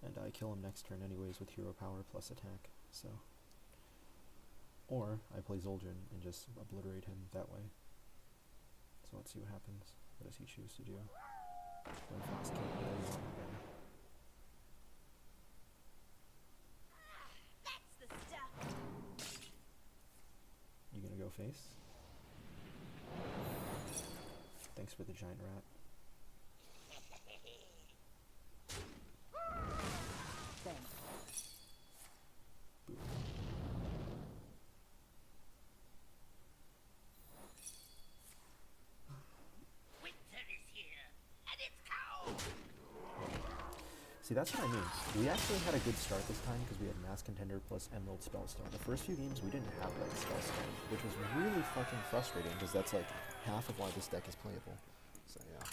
And I kill him next turn anyways with hero power plus attack, so... Or, I play Zul'jin and just obliterate him that way. So let's see what happens. What does he choose to do? One fast kill, again. That's the stuff. You gonna go face? Thanks for the giant rat. Thanks. Boom. Winter is here, and it's cold. See, that's what I mean. We actually had a good start this time because we had Mass Contender plus Emerald Spellstone. The first few games we didn't have like Spellstone, which was really fucking frustrating because that's like half of why this deck is playable. So yeah.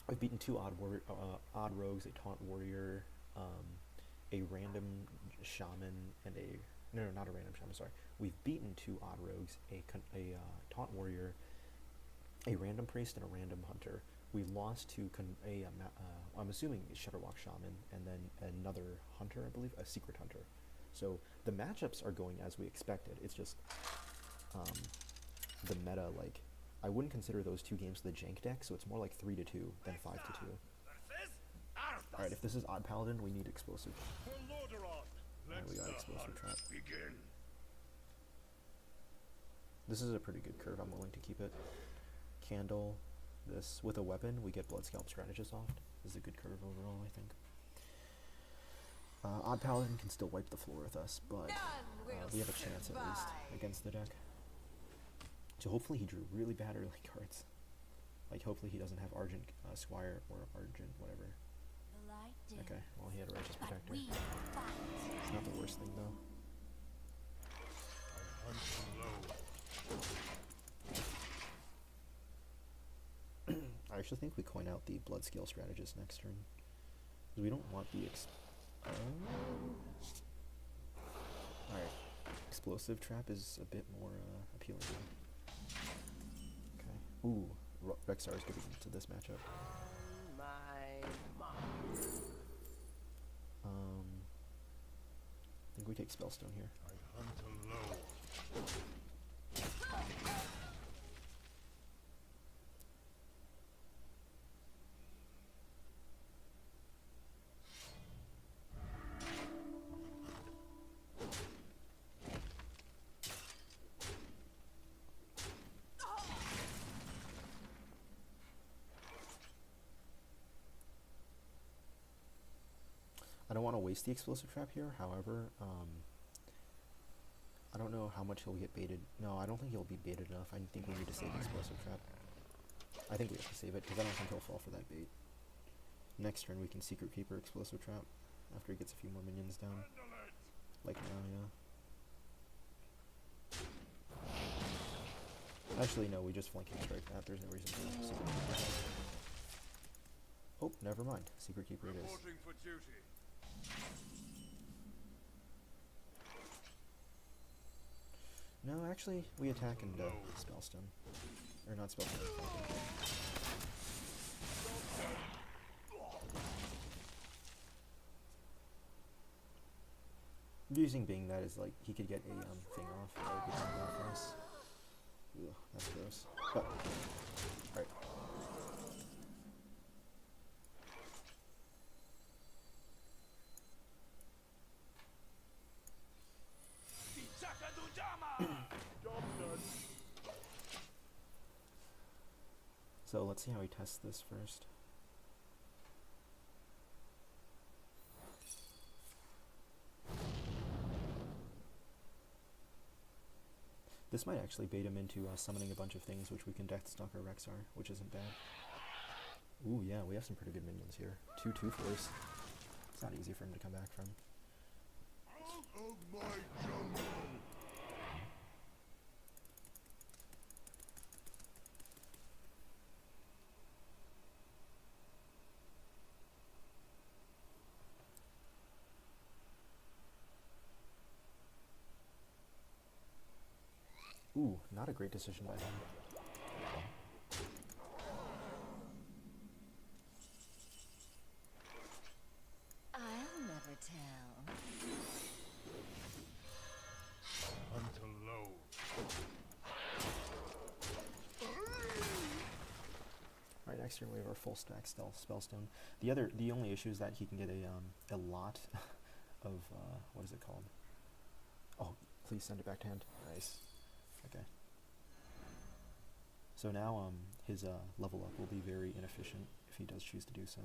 I've beaten two odd rogues, a taunt warrior, a random shaman, and a no, not a random shaman. Sorry, we've beaten two odd rogues, a taunt warrior, a random priest, and a random hunter. We lost to I'm assuming a Shudderwalk shaman, and then another hunter, I believe, a secret hunter. So the matchups are going as we expected. It's just the meta, like, I wouldn't consider those two games the jank deck, so it's more like 3-2 than 5-2. Alright, if this is Odd Paladin, we need Explosive. Alright, we got Explosive Trap. This is a pretty good curve, I'm willing to keep it. Candle, this, with a weapon, we get Bloodscalp Strategist off. This is a good curve overall, I think. Odd Paladin can still wipe the floor with us, but we have a chance at least against the deck. So hopefully he drew really bad early cards. Like hopefully he doesn't have Argent Squire or Argent whatever. Okay, well he had a Righteous Protector. It's not the worst thing though. I actually think we coin out the Bloodscale Strategist next turn. Because we don't want the Alright. Explosive Trap is a bit more appealing now. Okay. Ooh, Rexxar is getting into this matchup. I think we take Spellstone here. I don't want to waste the Explosive Trap here, however, I don't know how much he'll get baited. No, I don't think he'll be baited enough. I think we need to save the Explosive Trap. I think we have to save it, because I don't think he'll fall for that bait. Next turn we can Secretkeeper Explosive Trap, after he gets a few more minions down. Like now, yeah. Actually, no, we just flanking strike that. There's no reason to Secretkeeper. Oh, never mind. Secretkeeper it is. No, actually, we attack and Spellstone. Or not Spellstone. Using being that is like, he could get a thing off. That would be kind of bad for us. Ugh, that's gross. But, alright. So let's see how he tests this first. This might actually bait him into summoning a bunch of things, which we can Deathstalker Rexxar, which isn't bad. Ooh, yeah, we have some pretty good minions here. 2 2/4s. It's not easy for him to come back from. Out of my jungle! Ooh, not a great decision by him. I'll never tell. Unto low. Alright, next turn we have our full stack Spellstone. The only issue is that he can get a lot of, what is it called? Oh, please send it back to hand. Nice. Okay. So now his level up will be very inefficient if he does choose to do so.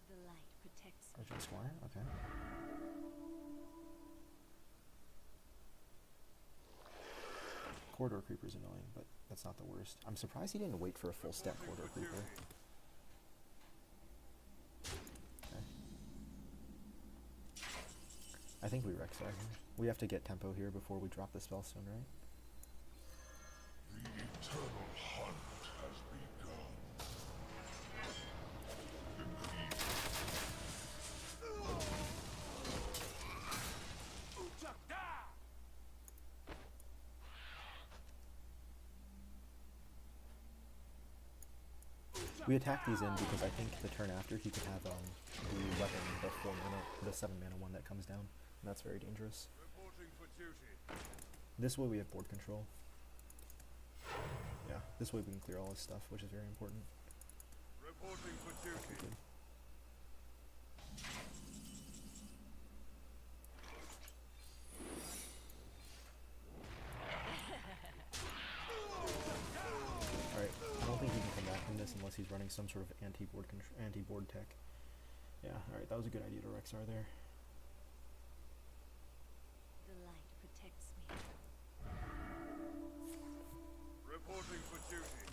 The light protects me. Archer Squire, okay. Corridor Creeper's annoying, but that's not the worst. I'm surprised he didn't wait for a full stack Corridor Creeper. Okay. I think we Rexxar here. We have to get tempo here before we drop the Spellstone, right? The eternal hunt has begun. We attack these in because I think the turn after he could have the weapon, the 4 mana, the 7 mana one that comes down, and that's very dangerous. Reporting for duty. This way we have board control. Yeah, this way we can clear all his stuff, which is very important. Reporting for duty. Good. Alright, I don't think he can come back from this unless he's running some sort of anti-board tech. Yeah, alright, that was a good idea to Rexxar there. The light protects me. Reporting for duty.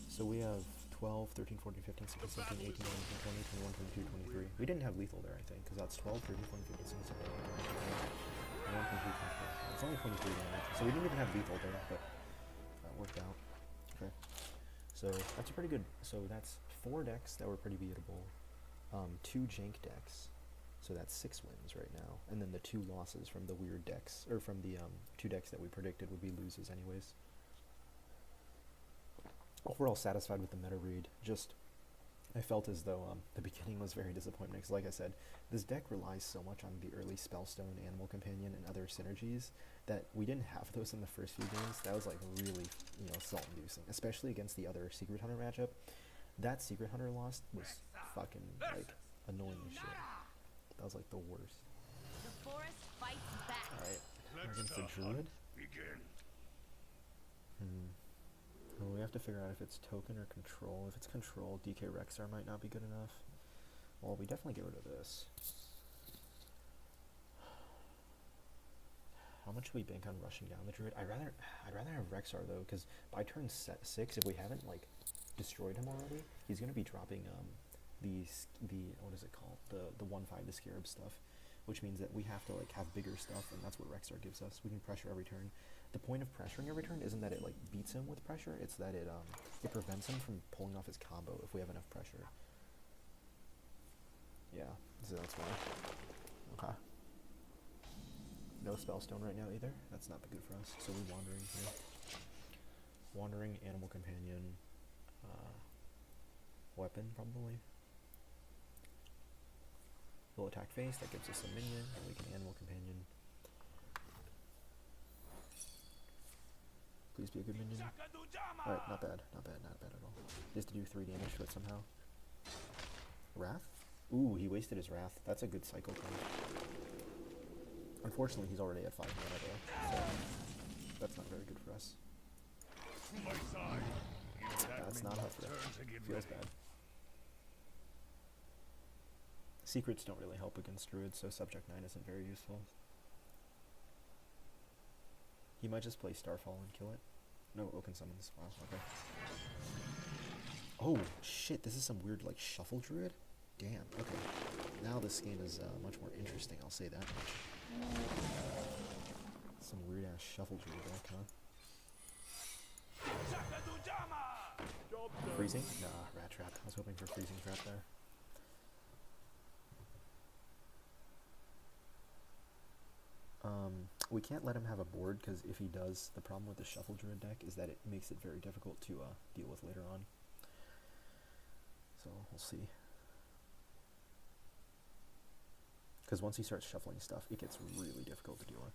So we have 12, 13, 14, 15, 16, 17, 18, 19, 20, 21, 22, 23. We didn't have lethal there, I think, because that's 12, 13, 14, 15, 16, 17, 18, 19, 20. It's only 23 damage. So we didn't even have lethal there, but that worked out. Okay. So that's a pretty good, so that's 4 decks that were pretty beatable. 2 jank decks. So that's 6 wins right now. And then the 2 losses from the weird decks, or from the 2 decks that we predicted would be loses anyways. Overall satisfied with the meta read. Just, I felt as though the beginning was very disappointing because, like I said, this deck relies so much on the early Spellstone, Animal Companion, and other synergies that we didn't have those in the first few games. That was like really, salt-inducing, especially against the other Secret Hunter matchup. That Secret Hunter loss was fucking like annoying as shit. That was like the worst. The forest fights back. All right, Let against the the Druid. hunt begin. Well, we have to figure out if it's token or control. If it's control, DK Rexxar might not be good enough. Well, we definitely get rid of this. How much should we bank on rushing down the Druid? I'd rather have Rexxar though, because by turn 6, if we haven't like destroyed him already, he's gonna be dropping the what is it called? The 1/5 the Scarab stuff, which means that we have to like have bigger stuff, and that's what Rexxar gives us. We can pressure every turn. The point of pressuring every turn isn't that it like beats him with pressure, it's that it prevents him from pulling off his combo if we have enough pressure. Yeah, so that's why. Okay. No Spellstone right now either. That's not good for us. So we're wandering here. Wandering, Animal Companion, weapon probably. He'll attack face, that gives us a minion, and we can Animal Companion. Please be a good minion. Alright, not bad, not bad, not bad at all. He has to do 3 damage to it somehow. Wrath? Ooh, he wasted his Wrath. That's a good cycle card. Unfortunately, he's already at 5 mana though, so that's not very good for us. That's not helpful. Feels bad. Secrets don't really help against druids, so Subject 9 isn't very useful. He might just play Starfall and kill it. No, Oaken Summons. Wow, okay. Oh, shit, this is some weird, like, shuffle druid? Damn, okay. Now this game is much more interesting, I'll say that much. Some weird-ass shuffle druid deck, huh? Freezing? Nah, Rat Trap. I was hoping for Freezing Trap there. We can't let him have a board, because if he does, the problem with the Shuffle Druid deck is that it makes it very difficult to deal with later on. So, we'll see. Because once he starts shuffling stuff, it gets really difficult to deal with.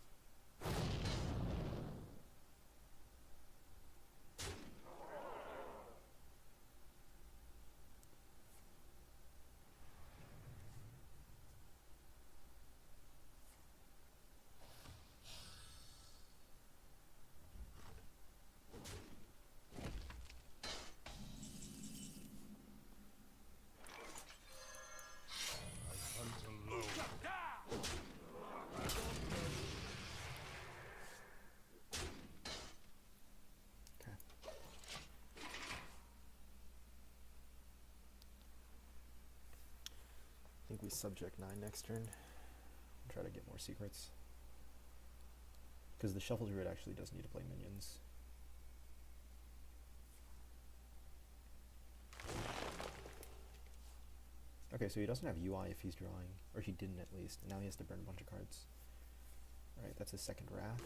I think we Subject 9 next turn. Try to get more secrets. Because the Shuffle Druid actually does need to play minions. Okay, so he doesn't have UI if he's drawing, or he didn't at least. Now he has to burn a bunch of cards. Alright, that's his second Wrath.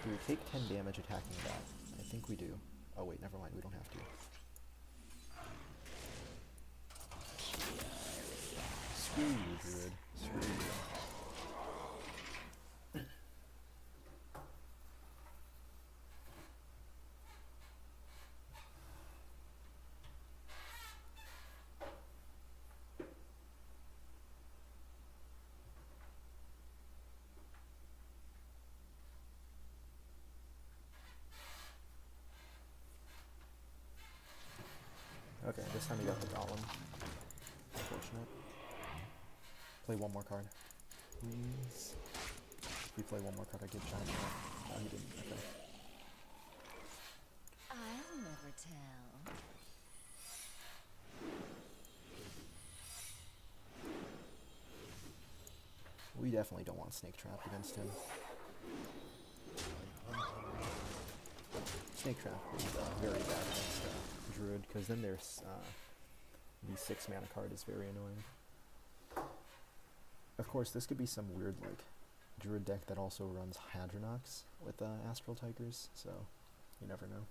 Do we take 10 damage attacking that? I think we do. Oh wait, never mind, we don't have to. Screw you, Druid. Screw you. Okay, this time we got the Golem. Unfortunate. Play one more card. Please. If we play one more card, I get giant. No, he didn't. Okay. I'll never tell. We definitely don't want Snake Trap against him. Snake Trap is very bad against Druid, because then there's the 6 mana card is very annoying. Of course, this could be some weird like Druid deck that also runs Hadronox with Astral Tigers, so you never know.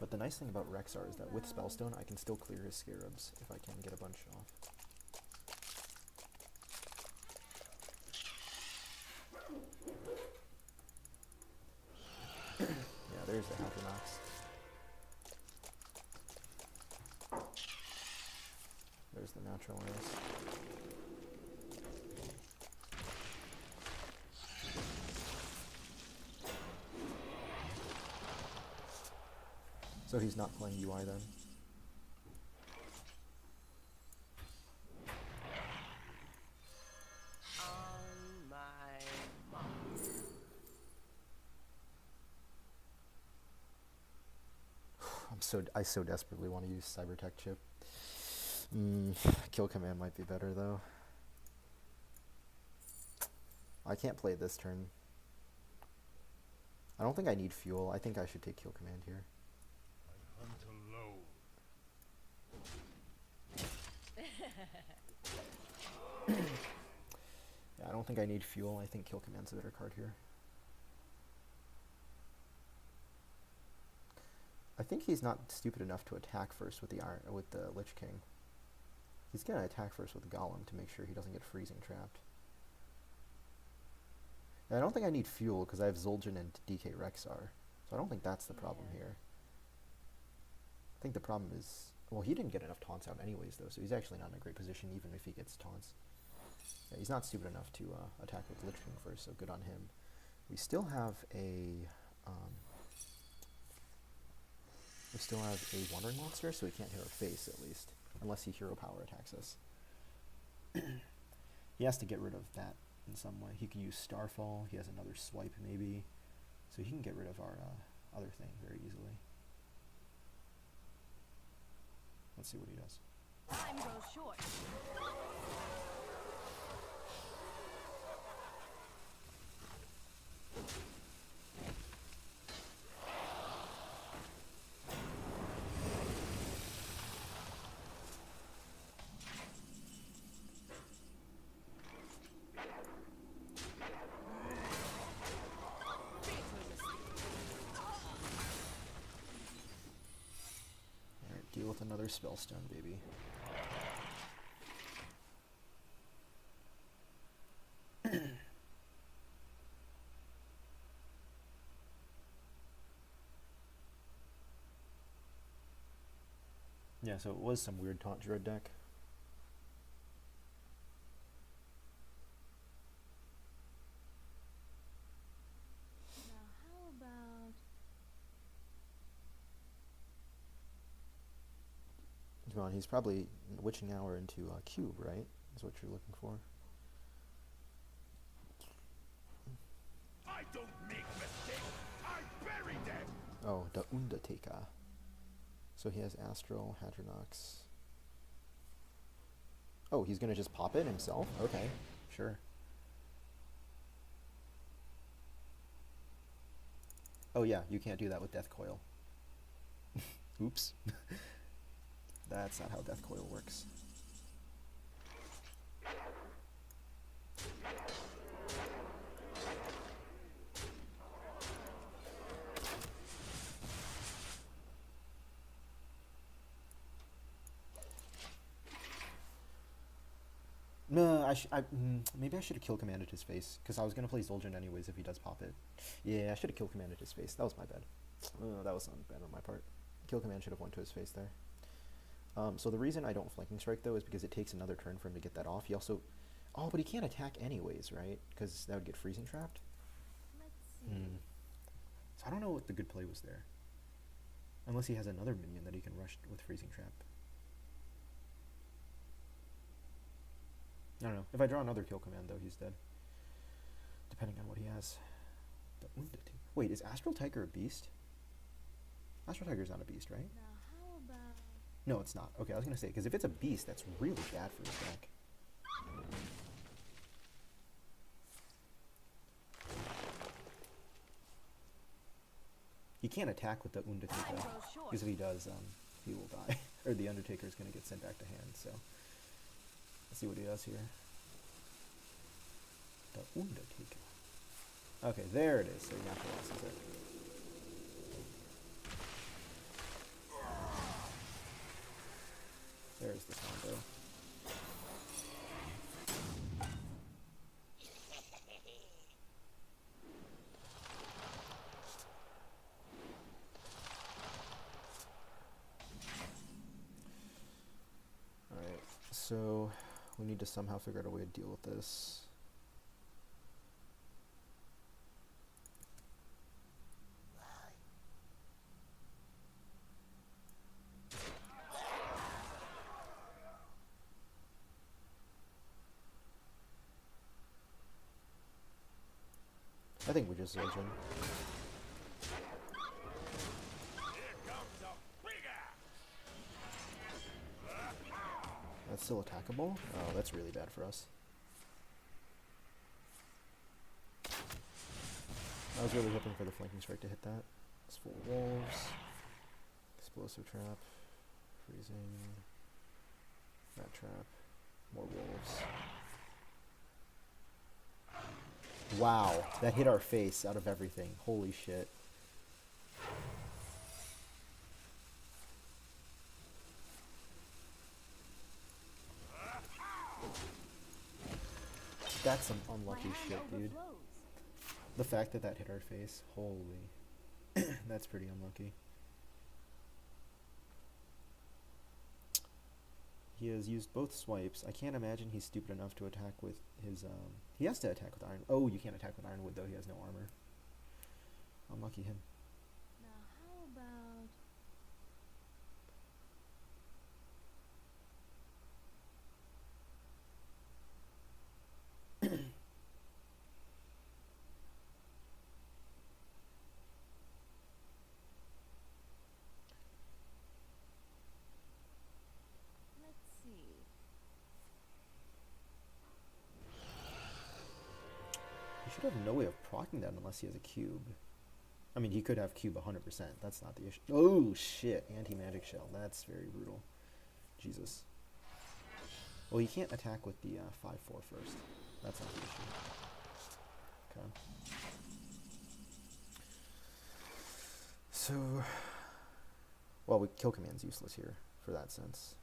But the nice thing about Rexxar is that with Spellstone, I can still clear his Scarabs if I can get a bunch off. Yeah, there's the Hadronox. There's the Naturalist. So he's not playing UI then? On my mark. I so desperately want to use Cybertech Chip. Kill Command might be better though. I can't play this turn. I don't think I need fuel. I think I should take kill command here. I hunt alone. Yeah, I don't think I need fuel. I think kill command's a better card here. I think he's not stupid enough to attack first with the Lich King. He's gonna attack first with the Golem to make sure he doesn't get freezing trapped. And I don't think I need fuel because I have Zul'jin and DK Rexxar, so I don't think that's the problem here. I think the problem is, well, he didn't get enough taunts out anyways though, so he's actually not in a great position even if he gets taunts. Yeah, he's not stupid enough to attack with Lich King first, so good on him. We still have a Wandering Monster, so he can't hit our face at least, unless he hero power attacks us. He has to get rid of that in some way. He can use Starfall. He has another swipe maybe, so he can get rid of our other thing very easily. Let's see what he does. Time grows short. Alright, deal with another Spellstone, baby. Yeah, so it was some weird taunt Druid deck. Now how about Come on, he's probably Witching Hour into Cube, right? Is what you're looking for. I don't make mistakes. I bury them. Oh, the Undertaker. So he has Astral, Hadronox. Oh, he's gonna just pop it himself? Okay, sure. Oh yeah, you can't do that with Death Coil. Oops. That's not how Death Coil works. No, maybe I should have kill commanded his face, because I was going to play Zul'jin anyways if he does pop it. Yeah, I should have kill commanded his face. That was my bad. That was not bad on my part. Kill command should have went to his face there. So the reason I don't flanking strike though is because it takes another turn for him to get that off. He also... Oh, but he can't attack anyways, right? Because that would get freezing trapped? let's see. So I don't know what the good play was there. Unless he has another minion that he can rush with freezing trap. I don't know. If I draw another kill command, though, he's dead. Depending on what he has. Wait, is Astral Tiger a beast? Astral Tiger's not a beast, right? Now how about No, it's not. Okay, I was going to say, because if it's a beast, that's really bad for his deck. He can't attack with the Undertaker, time grows short. because if he does, he will die. Or the Undertaker is going to get sent back to hand, so... Let's see what he does here. The Undertaker. Okay, there it is. So he naturalizes it. There's the combo. Alright, so... We need to somehow figure out a way to deal with this. I think we just Zul'jin. Here comes a big ass. That's still attackable? Oh, that's really bad for us. was really hoping for the flanking strike to hit that. It's full wolves. Explosive trap. Freezing. Rat trap. More wolves. Wow, that hit our face out of everything. Holy shit. That's some unlucky shit, dude. The fact that that hit our face, holy. That's pretty unlucky. He has used both swipes. I can't imagine he's stupid enough to attack with his, he has to attack with iron. Oh, you can't attack with ironwood though, he has no armor. Unlucky him. Now how about... Let's see. He should have no way of proccing that unless he has a cube. I mean, he could have cube 100%. That's not the issue. Oh, shit. Anti-magic shell. That's very brutal. Jesus. Well, he can't attack with the 5-4 first. That's not the issue. Okay. So... Well, kill command's useless here, for that sense.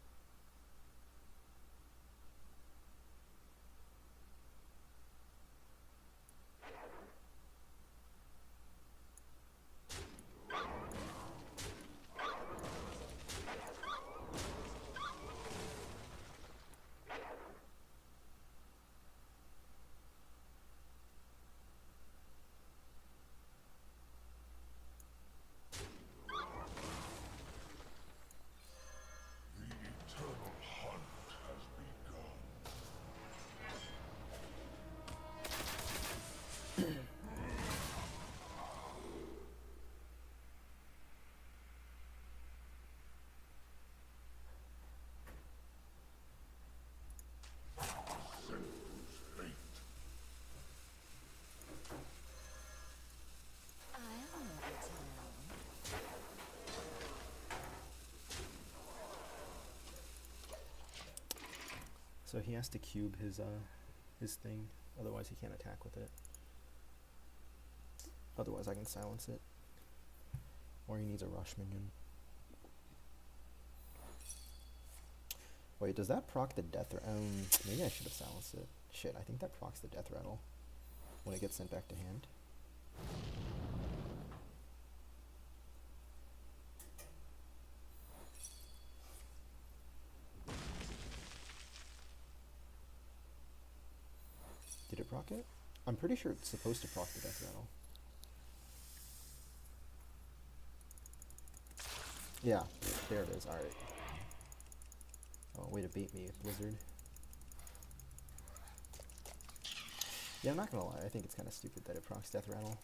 So he has to cube his thing, otherwise he can't attack with it. Otherwise I can silence it. Or he needs a rush minion. Wait, does that proc the death maybe I should have silenced it. Shit, I think that procs the death rattle when it gets sent back to hand. Did it proc it? I'm pretty sure it's supposed to proc the death rattle. Yeah, there it is. Alright. Oh, way to bait me, Blizzard. Yeah, I'm not gonna lie, I think it's kind of stupid that it procs death rattle.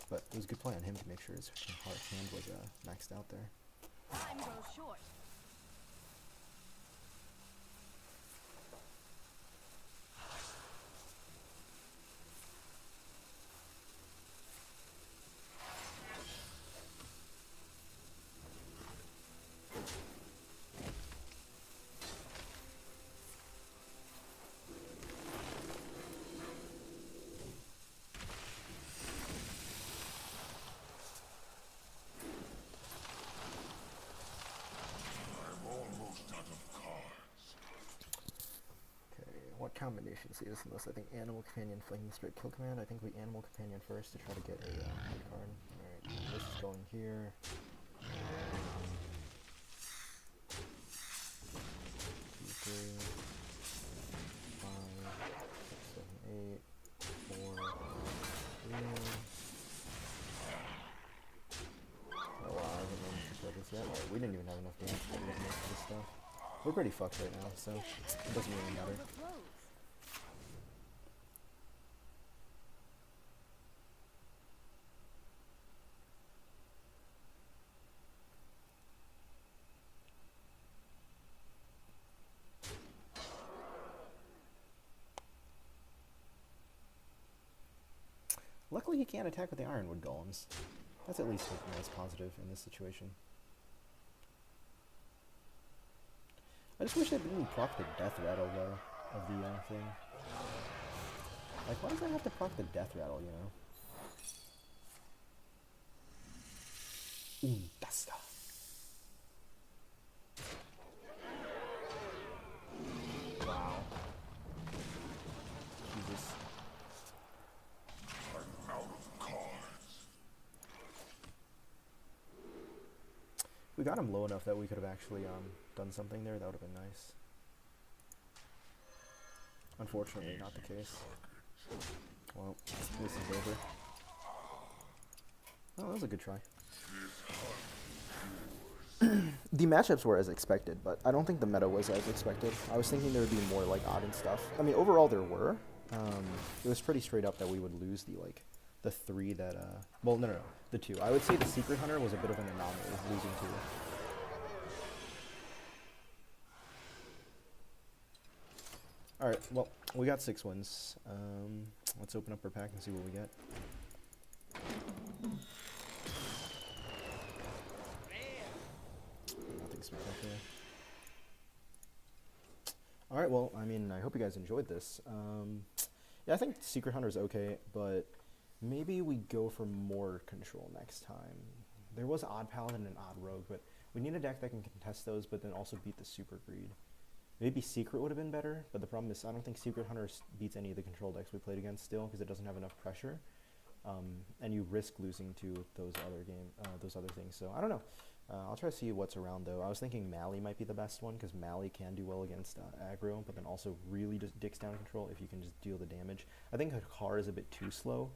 But it was a good play on him to make sure his hand was maxed out there. Time goes short. What combination see this in this? I think Animal Companion, Flanking Strike, Kill Command. I think we Animal Companion first to try to get a hard card. Alright, this is going here. 2, 3, 5, 6, 7, 8, 4, 3. Oh wow, I haven't managed to kill this yet. Alright, we didn't even have enough damage to get most of this stuff. We're pretty fucked right now, so it doesn't really matter. luckily he can't attack with the Ironwood Golems. That's at least a nice positive in this situation. I just wish they didn't proc the Death Rattle, though, of the thing. Like, why does that have to proc the Death Rattle, you know? Dasta. Wow. Jesus. I'm out of cards. We got him low enough that we could have actually done something there. That would have been nice. Unfortunately, not the case. Well, this is over. Oh, that was a good try. The matchups were as expected, but I don't think the meta was as expected. I was thinking there would be more like odd and stuff. I mean, overall there were. It was pretty straight up that we would lose the 3 that well, no, the 2. I would say the Secret Hunter was a bit of an anomaly, losing 2. Alright, well, we got 6 wins. Let's open up our pack and see what we get. Nothing spectacular. Alright, well, I mean, I hope you guys enjoyed this. Yeah, I think Secret Hunter's okay, but maybe we go for more control next time. There was Odd Paladin and Odd Rogue, but we need a deck that can contest those, but then also beat the Super Greed. Maybe Secret would have been better, but the problem is I don't think Secret Hunter beats any of the control decks we played against still, because it doesn't have enough pressure, and you risk losing to those other things. So I don't know. I'll try to see what's around though. I was thinking Mally might be the best one, because Mally can do well against aggro, but then also really just dicks down control if you can just deal the damage. I think Hakar is a bit too slow.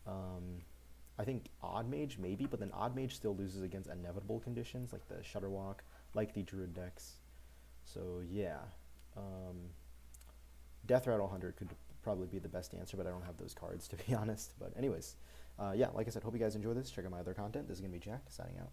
I think Odd Mage maybe, but then Odd Mage still loses against inevitable conditions like the Shutterwalk, like the Druid decks. So yeah, Death Rattle 100 could probably be the best answer, but I don't have those cards to be honest. But anyways, yeah, like I said, hope you guys enjoy this. Check out my other content. This is going to be Jack, signing out.